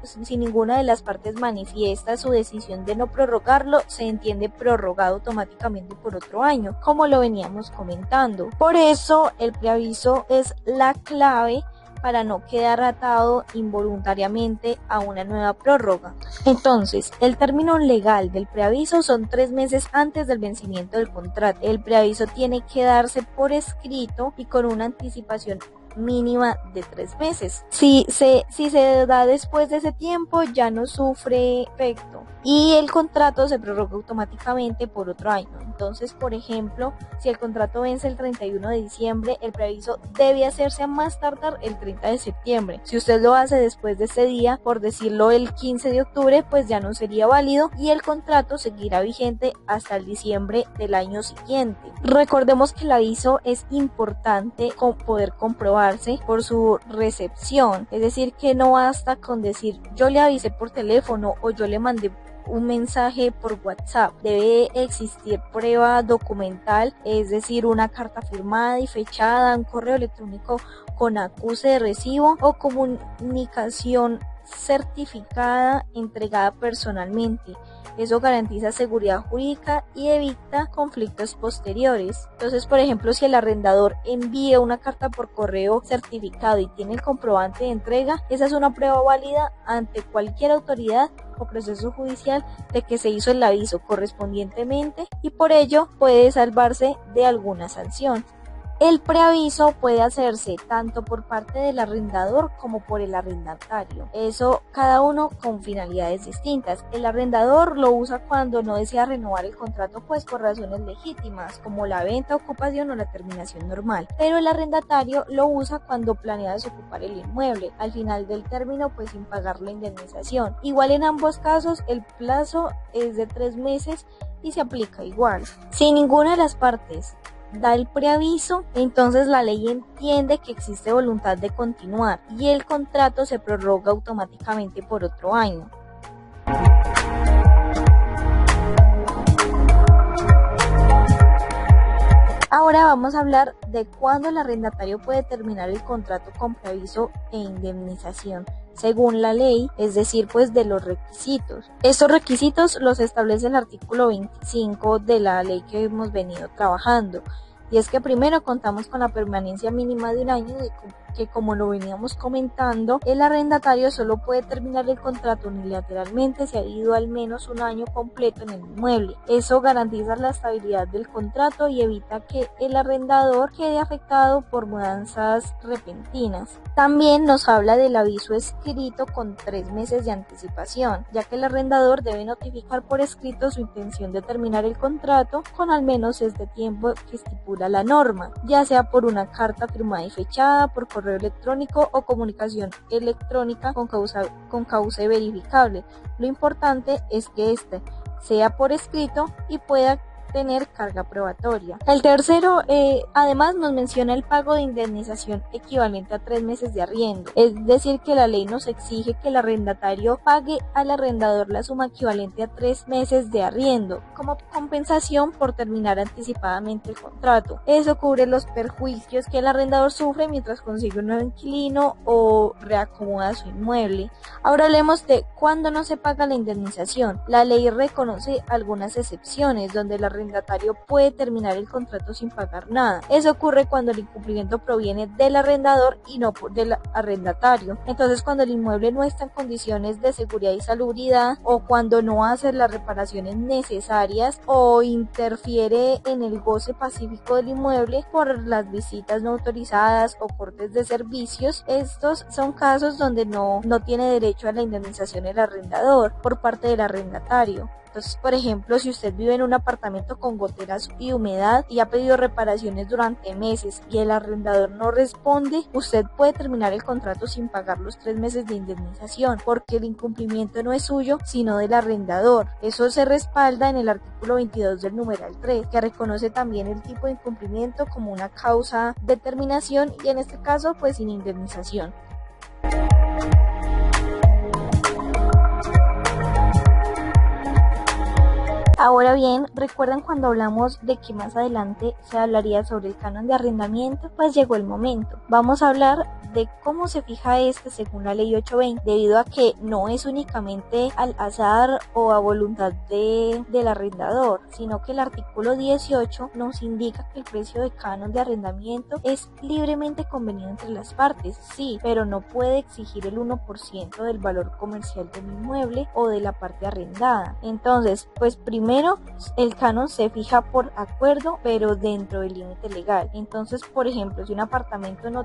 si ninguna de las partes manifiesta su decisión de no prorrogarlo, se entiende prorrogado automáticamente por otro año, como lo veníamos comentando. Por eso el preaviso es la clave para no quedar atado involuntariamente a una nueva prórroga. Entonces, el término legal del preaviso son 3 meses antes del vencimiento del contrato. El preaviso tiene que darse por escrito y con una anticipación mínima de 3 meses. Si se da después de ese tiempo, ya no sufre efecto y el contrato se prorroga automáticamente por otro año. Entonces, por ejemplo, si el contrato vence el 31 de diciembre, el preaviso debe hacerse a más tardar el 30 de septiembre. Si usted lo hace después de ese día, por decirlo el 15 de octubre, pues ya no sería válido y el contrato seguirá vigente hasta el diciembre del año siguiente. Recordemos que el aviso es importante poder comprobarse por su recepción, es decir, que no basta con decir yo le avisé por teléfono o yo le mandé un mensaje por WhatsApp. Debe existir prueba documental, es decir, una carta firmada y fechada, un correo electrónico con acuse de recibo o comunicación certificada entregada personalmente. Eso garantiza seguridad jurídica y evita conflictos posteriores. Entonces, por ejemplo, si el arrendador envía una carta por correo certificado y tiene el comprobante de entrega, esa es una prueba válida ante cualquier autoridad o proceso judicial de que se hizo el aviso correspondientemente y por ello puede salvarse de alguna sanción. El preaviso puede hacerse tanto por parte del arrendador como por el arrendatario. Eso cada uno con finalidades distintas. El arrendador lo usa cuando no desea renovar el contrato pues por razones legítimas como la venta, ocupación o la terminación normal. Pero el arrendatario lo usa cuando planea desocupar el inmueble al final del término pues sin pagar la indemnización. Igual en ambos casos el plazo es de 3 meses y se aplica igual. Si ninguna de las partes da el preaviso, entonces la ley entiende que existe voluntad de continuar y el contrato se prorroga automáticamente por otro año. Ahora vamos a hablar de cuándo el arrendatario puede terminar el contrato con preaviso e indemnización según la ley, es decir, pues de los requisitos. Estos requisitos los establece el artículo 25 de la ley que hemos venido trabajando. Y es que primero contamos con la permanencia mínima de un año que como lo veníamos comentando, el arrendatario solo puede terminar el contrato unilateralmente si ha ido al menos un año completo en el inmueble. Eso garantiza la estabilidad del contrato y evita que el arrendador quede afectado por mudanzas repentinas. También nos habla del aviso escrito con 3 meses de anticipación, ya que el arrendador debe notificar por escrito su intención de terminar el contrato con al menos este tiempo que estipula la norma, ya sea por una carta firmada y fechada, por correo electrónico o comunicación electrónica con cauce verificable. Lo importante es que este sea por escrito y pueda tener carga probatoria. El tercero, además nos menciona el pago de indemnización equivalente a 3 meses de arriendo, es decir que la ley nos exige que el arrendatario pague al arrendador la suma equivalente a 3 meses de arriendo como compensación por terminar anticipadamente el contrato. Eso cubre los perjuicios que el arrendador sufre mientras consigue un nuevo inquilino o reacomoda su inmueble. Ahora hablemos de cuándo no se paga la indemnización. La ley reconoce algunas excepciones donde el arrendatario puede terminar el contrato sin pagar nada. Eso ocurre cuando el incumplimiento proviene del arrendador y no del arrendatario. Entonces, cuando el inmueble no está en condiciones de seguridad y salubridad, o cuando no hace las reparaciones necesarias, o interfiere en el goce pacífico del inmueble por las visitas no autorizadas o cortes de servicios, estos son casos donde no tiene derecho a la indemnización el arrendador por parte del arrendatario. Entonces, por ejemplo, si usted vive en un apartamento con goteras y humedad y ha pedido reparaciones durante meses y el arrendador no responde, usted puede terminar el contrato sin pagar los 3 meses de indemnización, porque el incumplimiento no es suyo, sino del arrendador. Eso se respalda en el artículo 22 del numeral 3, que reconoce también el tipo de incumplimiento como una causa de terminación y en este caso, pues sin indemnización. Ahora bien, ¿recuerdan cuando hablamos de que más adelante se hablaría sobre el canon de arrendamiento? Pues llegó el momento. Vamos a hablar de cómo se fija este según la ley 820, debido a que no es únicamente al azar o a voluntad del arrendador, sino que el artículo 18 nos indica que el precio de canon de arrendamiento es libremente convenido entre las partes, sí, pero no puede exigir el 1% del valor comercial del inmueble o de la parte arrendada. Entonces, pues primero el canon se fija por acuerdo, pero dentro del límite legal. Entonces, por ejemplo, si un apartamento no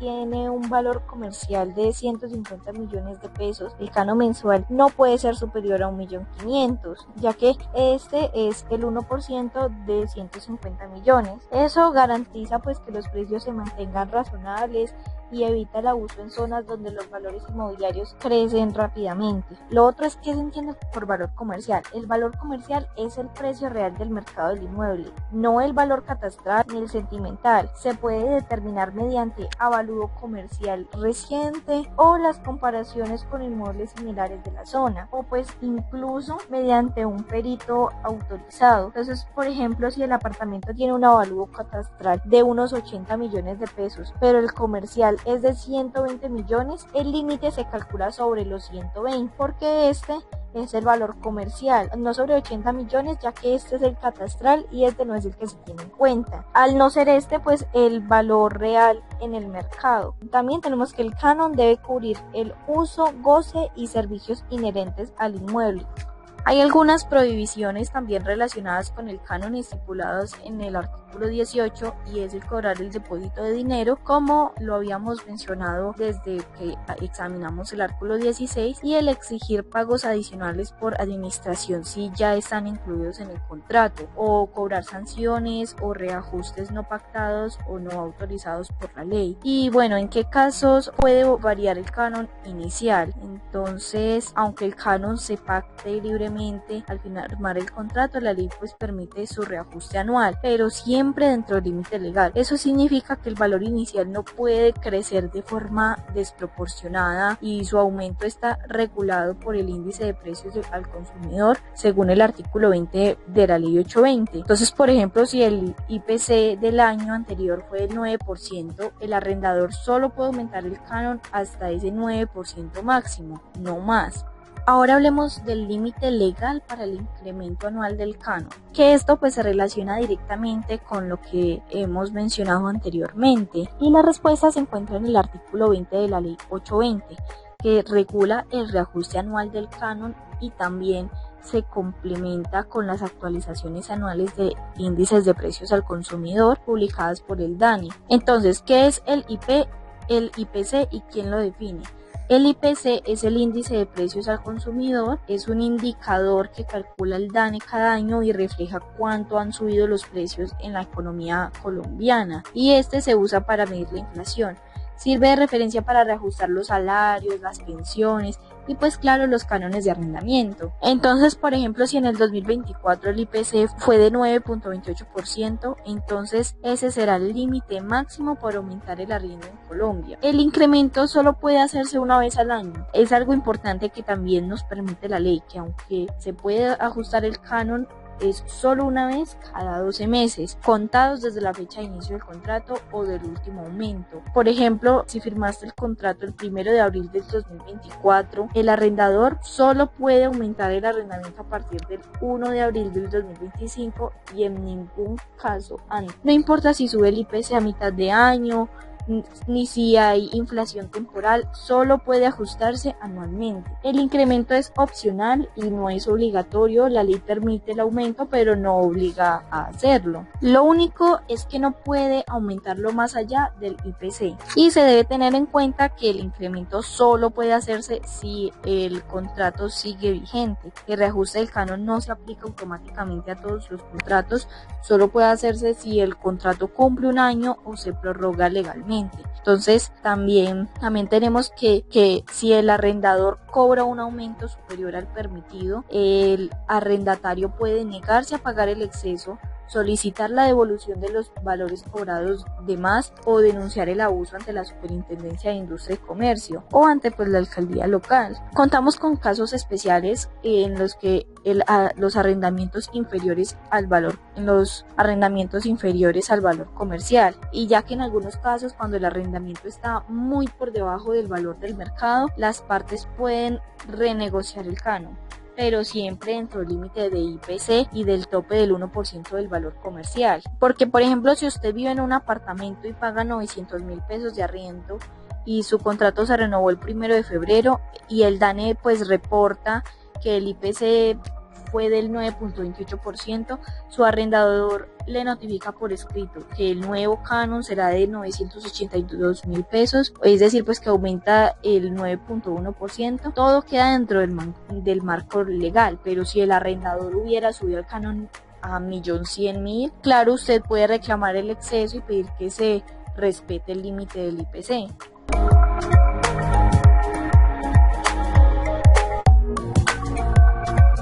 tiene un valor comercial de 150 millones de pesos, el canon mensual no puede ser superior a 1.500.000, ya que este es el 1% de 150 millones. Eso garantiza pues que los precios se mantengan razonables y evita el abuso en zonas donde los valores inmobiliarios crecen rápidamente. Lo otro es que se entiende por valor comercial. El valor comercial es el precio real del mercado del inmueble, no el valor catastral ni el sentimental. Se puede determinar mediante avalúo comercial reciente o las comparaciones con inmuebles similares de la zona, o pues incluso mediante un perito autorizado. Entonces, por ejemplo, si el apartamento tiene un avalúo catastral de unos 80 millones de pesos, pero el comercial es de 120 millones, el límite se calcula sobre los 120, porque este es el valor comercial, no sobre 80 millones, ya que este es el catastral y este no es el que se tiene en cuenta. Al no ser este, pues el valor real en el mercado. También tenemos que el canon debe cubrir el uso, goce y servicios inherentes al inmueble. Hay algunas prohibiciones también relacionadas con el canon estipuladas en el artículo 18, y es el cobrar el depósito de dinero, como lo habíamos mencionado desde que examinamos el artículo 16, y el exigir pagos adicionales por administración si ya están incluidos en el contrato, o cobrar sanciones o reajustes no pactados o no autorizados por la ley. Y bueno, ¿en qué casos puede variar el canon inicial? Entonces, aunque el canon se pacte libremente al firmar el contrato, la ley pues permite su reajuste anual, pero siempre dentro del límite legal. Eso significa que el valor inicial no puede crecer de forma desproporcionada y su aumento está regulado por el índice de precios al consumidor según el artículo 20 de la ley 820. Entonces, por ejemplo, si el IPC del año anterior fue del 9%, el arrendador solo puede aumentar el canon hasta ese 9% máximo, no más. Ahora hablemos del límite legal para el incremento anual del canon, que esto pues se relaciona directamente con lo que hemos mencionado anteriormente, y la respuesta se encuentra en el artículo 20 de la ley 820, que regula el reajuste anual del canon y también se complementa con las actualizaciones anuales de índices de precios al consumidor publicadas por el DANE. Entonces, ¿qué es el IPC y quién lo define? El IPC es el índice de precios al consumidor, es un indicador que calcula el DANE cada año y refleja cuánto han subido los precios en la economía colombiana, y este se usa para medir la inflación. Sirve de referencia para reajustar los salarios, las pensiones y pues claro, los cánones de arrendamiento. Entonces, por ejemplo, si en el 2024 el IPC fue de 9.28%, entonces ese será el límite máximo para aumentar el arriendo en Colombia. El incremento solo puede hacerse una vez al año. Es algo importante que también nos permite la ley, que aunque se puede ajustar el canon, es solo una vez cada 12 meses, contados desde la fecha de inicio del contrato o del último aumento. Por ejemplo, si firmaste el contrato el 1 de abril del 2024, el arrendador solo puede aumentar el arrendamiento a partir del 1 de abril del 2025 y en ningún caso antes. No importa si sube el IPC a mitad de año, ni si hay inflación temporal, solo puede ajustarse anualmente. El incremento es opcional y no es obligatorio. La ley permite el aumento, pero no obliga a hacerlo. Lo único es que no puede aumentarlo más allá del IPC. Y se debe tener en cuenta que el incremento solo puede hacerse si el contrato sigue vigente. El reajuste del canon no se aplica automáticamente a todos los contratos, solo puede hacerse si el contrato cumple un año o se prorroga legalmente. Entonces también tenemos que si el arrendador cobra un aumento superior al permitido, el arrendatario puede negarse a pagar el exceso solicitar la devolución de los valores cobrados de más o denunciar el abuso ante la Superintendencia de Industria y Comercio o ante la alcaldía local. Contamos con casos especiales en los que los arrendamientos inferiores al valor comercial, y ya que en algunos casos, cuando el arrendamiento está muy por debajo del valor del mercado, las partes pueden renegociar el canon, pero siempre dentro del límite de IPC y del tope del 1% del valor comercial. Porque, por ejemplo, si usted vive en un apartamento y paga 900.000 pesos de arriendo y su contrato se renovó el 1 de febrero y el DANE reporta que el IPC fue del 9.28%, su arrendador le notifica por escrito que el nuevo canon será de 982.000 pesos, es decir, que aumenta el 9.1%. Todo queda dentro del marco legal, pero si el arrendador hubiera subido el canon a 1.100.000, claro, usted puede reclamar el exceso y pedir que se respete el límite del IPC.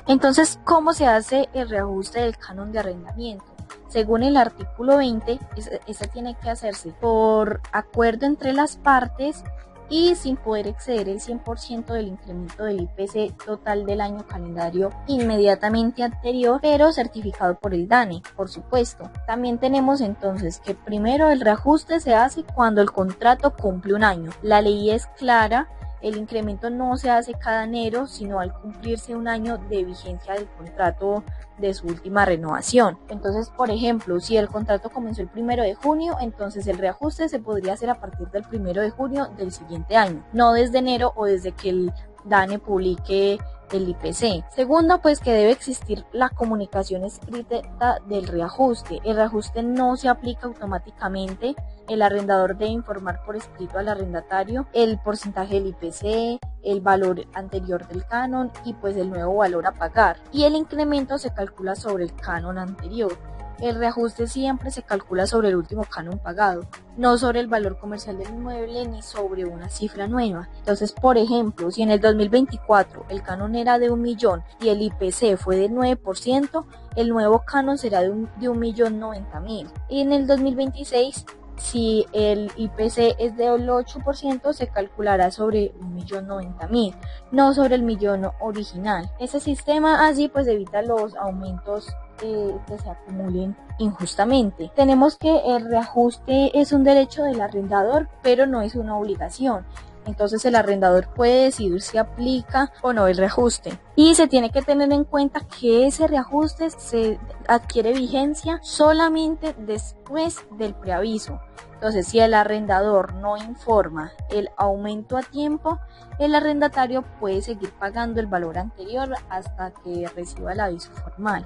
Entonces, ¿cómo se hace el reajuste del canon de arrendamiento? Según el artículo 20, ese tiene que hacerse por acuerdo entre las partes y sin poder exceder el 100% del incremento del IPC total del año calendario inmediatamente anterior, pero certificado por el DANE, por supuesto. También tenemos entonces que primero el reajuste se hace cuando el contrato cumple un año. La ley es clara. El incremento no se hace cada enero, sino al cumplirse un año de vigencia del contrato de su última renovación. Entonces, por ejemplo, si el contrato comenzó el 1 de junio, entonces el reajuste se podría hacer a partir del 1 de junio del siguiente año, no desde enero o desde que el DANE publique el IPC. Segundo, que debe existir la comunicación escrita del reajuste. El reajuste no se aplica automáticamente. El arrendador debe informar por escrito al arrendatario el porcentaje del IPC, el valor anterior del canon y el nuevo valor a pagar. Y el incremento se calcula sobre el canon anterior. El reajuste siempre se calcula sobre el último canon pagado, no sobre el valor comercial del inmueble ni sobre una cifra nueva. Entonces, por ejemplo, si en el 2024 el canon era de 1.000.000 y el IPC fue del 9%, el nuevo canon será de 1.090.000. Y en el 2026, si el IPC es del 8%, se calculará sobre 1.090.000, no sobre el millón original. Ese sistema así evita los aumentos que se acumulen injustamente. Tenemos que el reajuste es un derecho del arrendador, pero no es una obligación. Entonces el arrendador puede decidir si aplica o no el reajuste. Y se tiene que tener en cuenta que ese reajuste se adquiere vigencia solamente después del preaviso. Entonces, si el arrendador no informa el aumento a tiempo, el arrendatario puede seguir pagando el valor anterior hasta que reciba el aviso formal.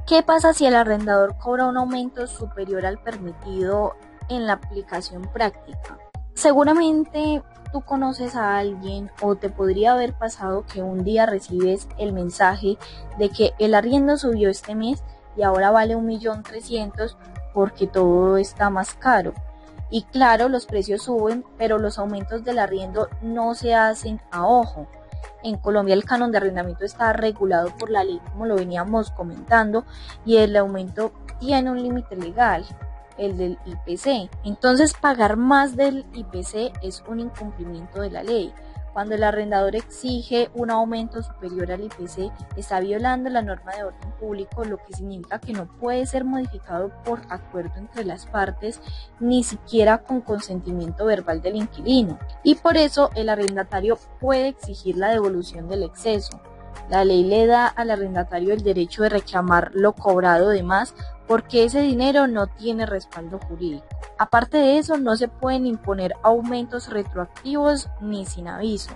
¿Qué pasa si el arrendador cobra un aumento superior al permitido en la aplicación práctica? Seguramente tú conoces a alguien o te podría haber pasado que un día recibes el mensaje de que el arriendo subió este mes y ahora vale 1.300.000 porque todo está más caro. Y claro, los precios suben, pero los aumentos del arriendo no se hacen a ojo. En Colombia el canon de arrendamiento está regulado por la ley, como lo veníamos comentando, y el aumento tiene un límite legal, el del IPC. Entonces, pagar más del IPC es un incumplimiento de la ley. Cuando el arrendador exige un aumento superior al IPC, está violando la norma de orden público, lo que significa que no puede ser modificado por acuerdo entre las partes, ni siquiera con consentimiento verbal del inquilino. Y por eso el arrendatario puede exigir la devolución del exceso. La ley le da al arrendatario el derecho de reclamar lo cobrado de más porque ese dinero no tiene respaldo jurídico. Aparte de eso, no se pueden imponer aumentos retroactivos ni sin aviso.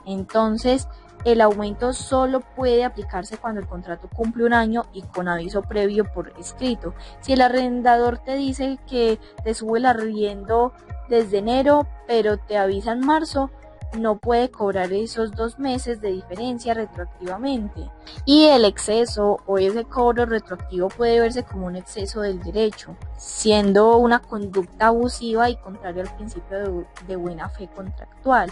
Entonces, el aumento solo puede aplicarse cuando el contrato cumple un año y con aviso previo por escrito. Si el arrendador te dice que te sube el arriendo desde enero, pero te avisa en marzo, no puede cobrar esos 2 meses de diferencia retroactivamente. Y el exceso o ese cobro retroactivo puede verse como un exceso del derecho, siendo una conducta abusiva y contraria al principio de buena fe contractual,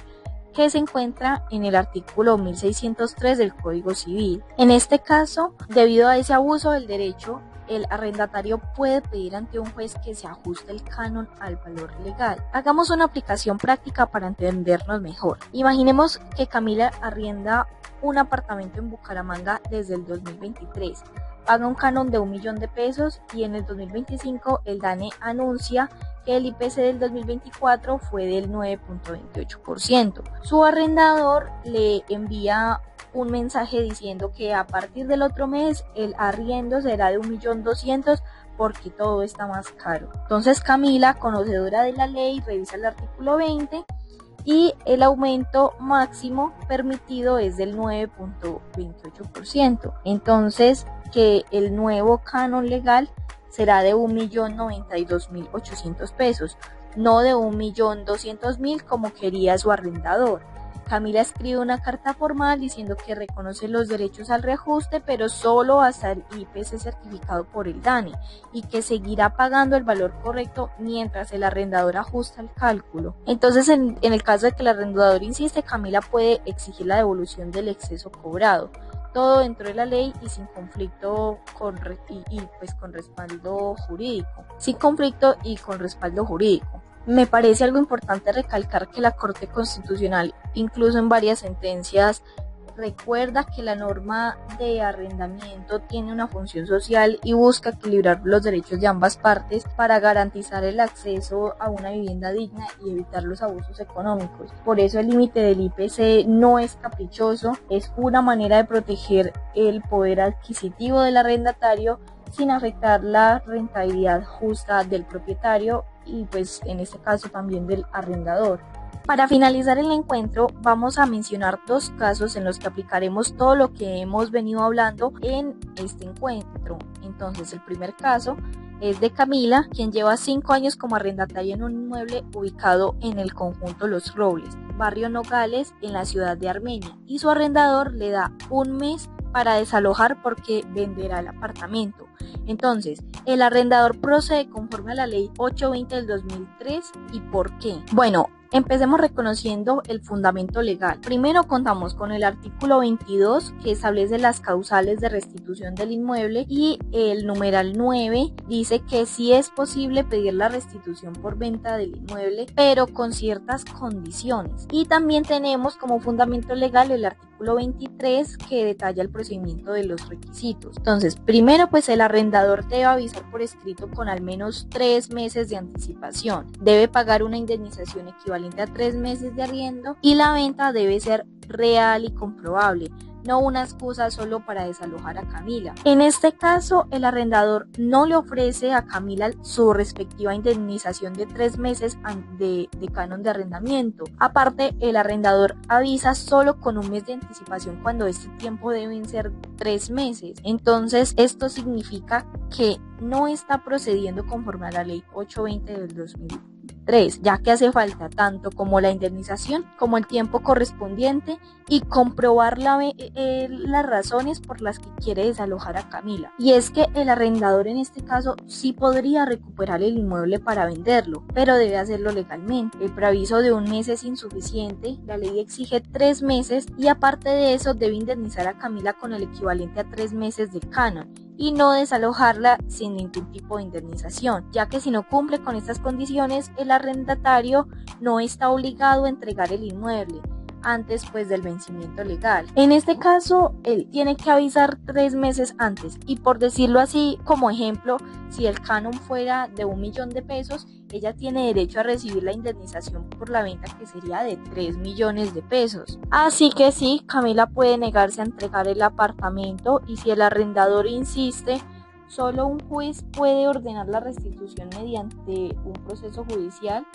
que se encuentra en el artículo 1603 del Código Civil. En este caso, debido a ese abuso del derecho, el arrendatario puede pedir ante un juez que se ajuste el canon al valor legal. Hagamos una aplicación práctica para entendernos mejor. Imaginemos que Camila arrienda un apartamento en Bucaramanga desde el 2023. Paga un canon de 1 millón de pesos y en el 2025 el DANE anuncia que el IPC del 2024 fue del 9.28%. Su arrendador le envía un mensaje diciendo que a partir del otro mes el arriendo será de 1.200.000 porque todo está más caro. Entonces Camila, conocedora de la ley, revisa el artículo 20 y el aumento máximo permitido es del 9.28%. Entonces que el nuevo canon legal será de 1.092.800 pesos, no de 1.200.000 como quería su arrendador. Camila escribe una carta formal diciendo que reconoce los derechos al reajuste, pero solo hasta el IPC certificado por el DANE y que seguirá pagando el valor correcto mientras el arrendador ajusta el cálculo. Entonces, en el caso de que el arrendador insiste, Camila puede exigir la devolución del exceso cobrado. Todo dentro de la ley y sin conflicto con respaldo jurídico. Sin conflicto y con respaldo jurídico. Me parece algo importante recalcar que la Corte Constitucional, incluso en varias sentencias, recuerda que la norma de arrendamiento tiene una función social y busca equilibrar los derechos de ambas partes para garantizar el acceso a una vivienda digna y evitar los abusos económicos. Por eso el límite del IPC no es caprichoso, es una manera de proteger el poder adquisitivo del arrendatario sin afectar la rentabilidad justa del propietario y pues en este caso también del arrendador. Para finalizar el encuentro vamos a mencionar 2 casos en los que aplicaremos todo lo que hemos venido hablando en este encuentro. Entonces el primer caso es de Camila, quien lleva 5 años como arrendataria en un inmueble ubicado en el conjunto Los Robles, barrio Nogales, en la ciudad de Armenia, y su arrendador le da un mes para desalojar porque venderá el apartamento. Entonces, el arrendador procede conforme a la ley 820 del 2003. ¿Y por qué? Bueno, empecemos reconociendo el fundamento legal. Primero contamos con el artículo 22 que establece las causales de restitución del inmueble y el numeral 9 dice que sí es posible pedir la restitución por venta del inmueble, pero con ciertas condiciones. Y también tenemos como fundamento legal el artículo 23 que detalla el procedimiento de los requisitos. Entonces, primero pues el arrendador debe avisar por escrito con al menos 3 meses de anticipación. Debe pagar una indemnización equivalente a 3 meses de arriendo y la venta debe ser real y comprobable, no una excusa solo para desalojar a Camila. En este caso, el arrendador no le ofrece a Camila su respectiva indemnización de 3 meses de canon de arrendamiento. Aparte, el arrendador avisa solo con un mes de anticipación cuando este tiempo deben ser 3 meses. Entonces, esto significa que no está procediendo conforme a la ley 820 del 2003, ya que hace falta tanto como la indemnización como el tiempo correspondiente y comprobar las razones por las que quiere desalojar a Camila. Y es que el arrendador en este caso sí podría recuperar el inmueble para venderlo, pero debe hacerlo legalmente. El preaviso de un mes es insuficiente, la ley exige 3 meses y aparte de eso debe indemnizar a Camila con el equivalente a 3 meses de canon y no desalojarla sin ningún tipo de indemnización, ya que si no cumple con estas condiciones, el arrendatario no está obligado a entregar el inmueble antes pues del vencimiento legal. En este caso, él tiene que avisar 3 meses antes y por decirlo así, como ejemplo, si el canon fuera de 1 millón de pesos, ella tiene derecho a recibir la indemnización por la venta que sería de 3 millones de pesos. Así que sí, Camila puede negarse a entregar el apartamento y si el arrendador insiste, solo un juez puede ordenar la restitución mediante un proceso judicial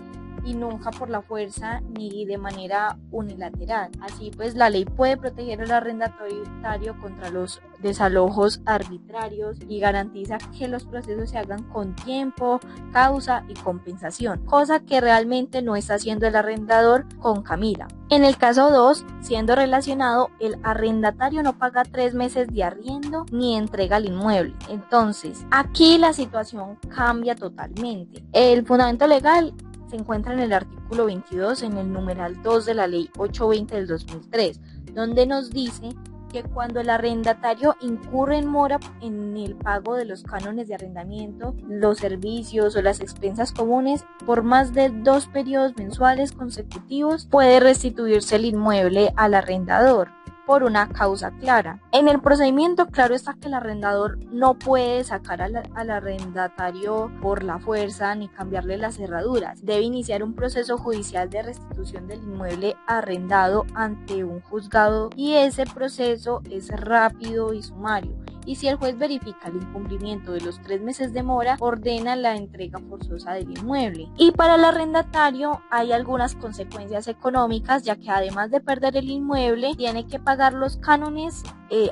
y nunca por la fuerza ni de manera unilateral. Así pues, la ley puede proteger al arrendatario contra los desalojos arbitrarios y garantiza que los procesos se hagan con tiempo, causa y compensación, cosa que realmente no está haciendo el arrendador con Camila. En el caso 2, siendo relacionado, el arrendatario no paga 3 meses de arriendo ni entrega el inmueble. Entonces, aquí la situación cambia totalmente. El fundamento legal se encuentra en el artículo 22, en el numeral 2 de la Ley 820 del 2003, donde nos dice que cuando el arrendatario incurre en mora en el pago de los cánones de arrendamiento, los servicios o las expensas comunes por más de 2 periodos mensuales consecutivos, puede restituirse el inmueble al arrendador por una causa clara. En el procedimiento, claro está que el arrendador no puede sacar al arrendatario por la fuerza ni cambiarle las cerraduras. Debe iniciar un proceso judicial de restitución del inmueble arrendado ante un juzgado, y ese proceso es rápido y sumario. Y si el juez verifica el incumplimiento de los 3 meses de mora, ordena la entrega forzosa del inmueble. Y para el arrendatario hay algunas consecuencias económicas, ya que además de perder el inmueble, tiene que pagar los cánones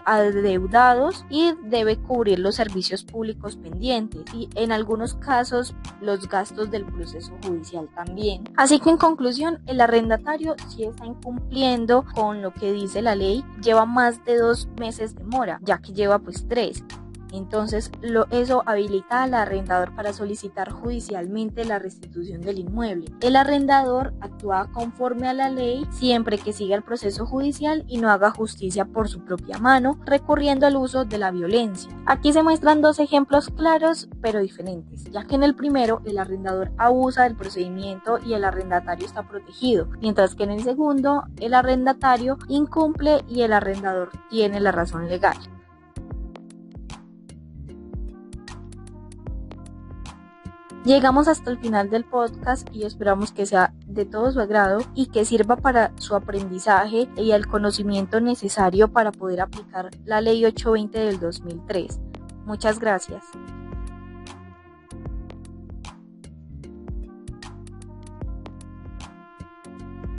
adeudados y debe cubrir los servicios públicos pendientes y en algunos casos los gastos del proceso judicial también. Así que en conclusión, el arrendatario sí está incumpliendo con lo que dice la ley, lleva más de 2 meses de mora, ya que lleva 3. Entonces, eso habilita al arrendador para solicitar judicialmente la restitución del inmueble. El arrendador actúa conforme a la ley siempre que siga el proceso judicial y no haga justicia por su propia mano, recurriendo al uso de la violencia. Aquí se muestran 2 ejemplos claros pero diferentes, ya que en el primero el arrendador abusa del procedimiento y el arrendatario está protegido, mientras que en el segundo el arrendatario incumple y el arrendador tiene la razón legal. Llegamos hasta el final del podcast y esperamos que sea de todo su agrado y que sirva para su aprendizaje y el conocimiento necesario para poder aplicar la Ley 820 del 2003. Muchas gracias.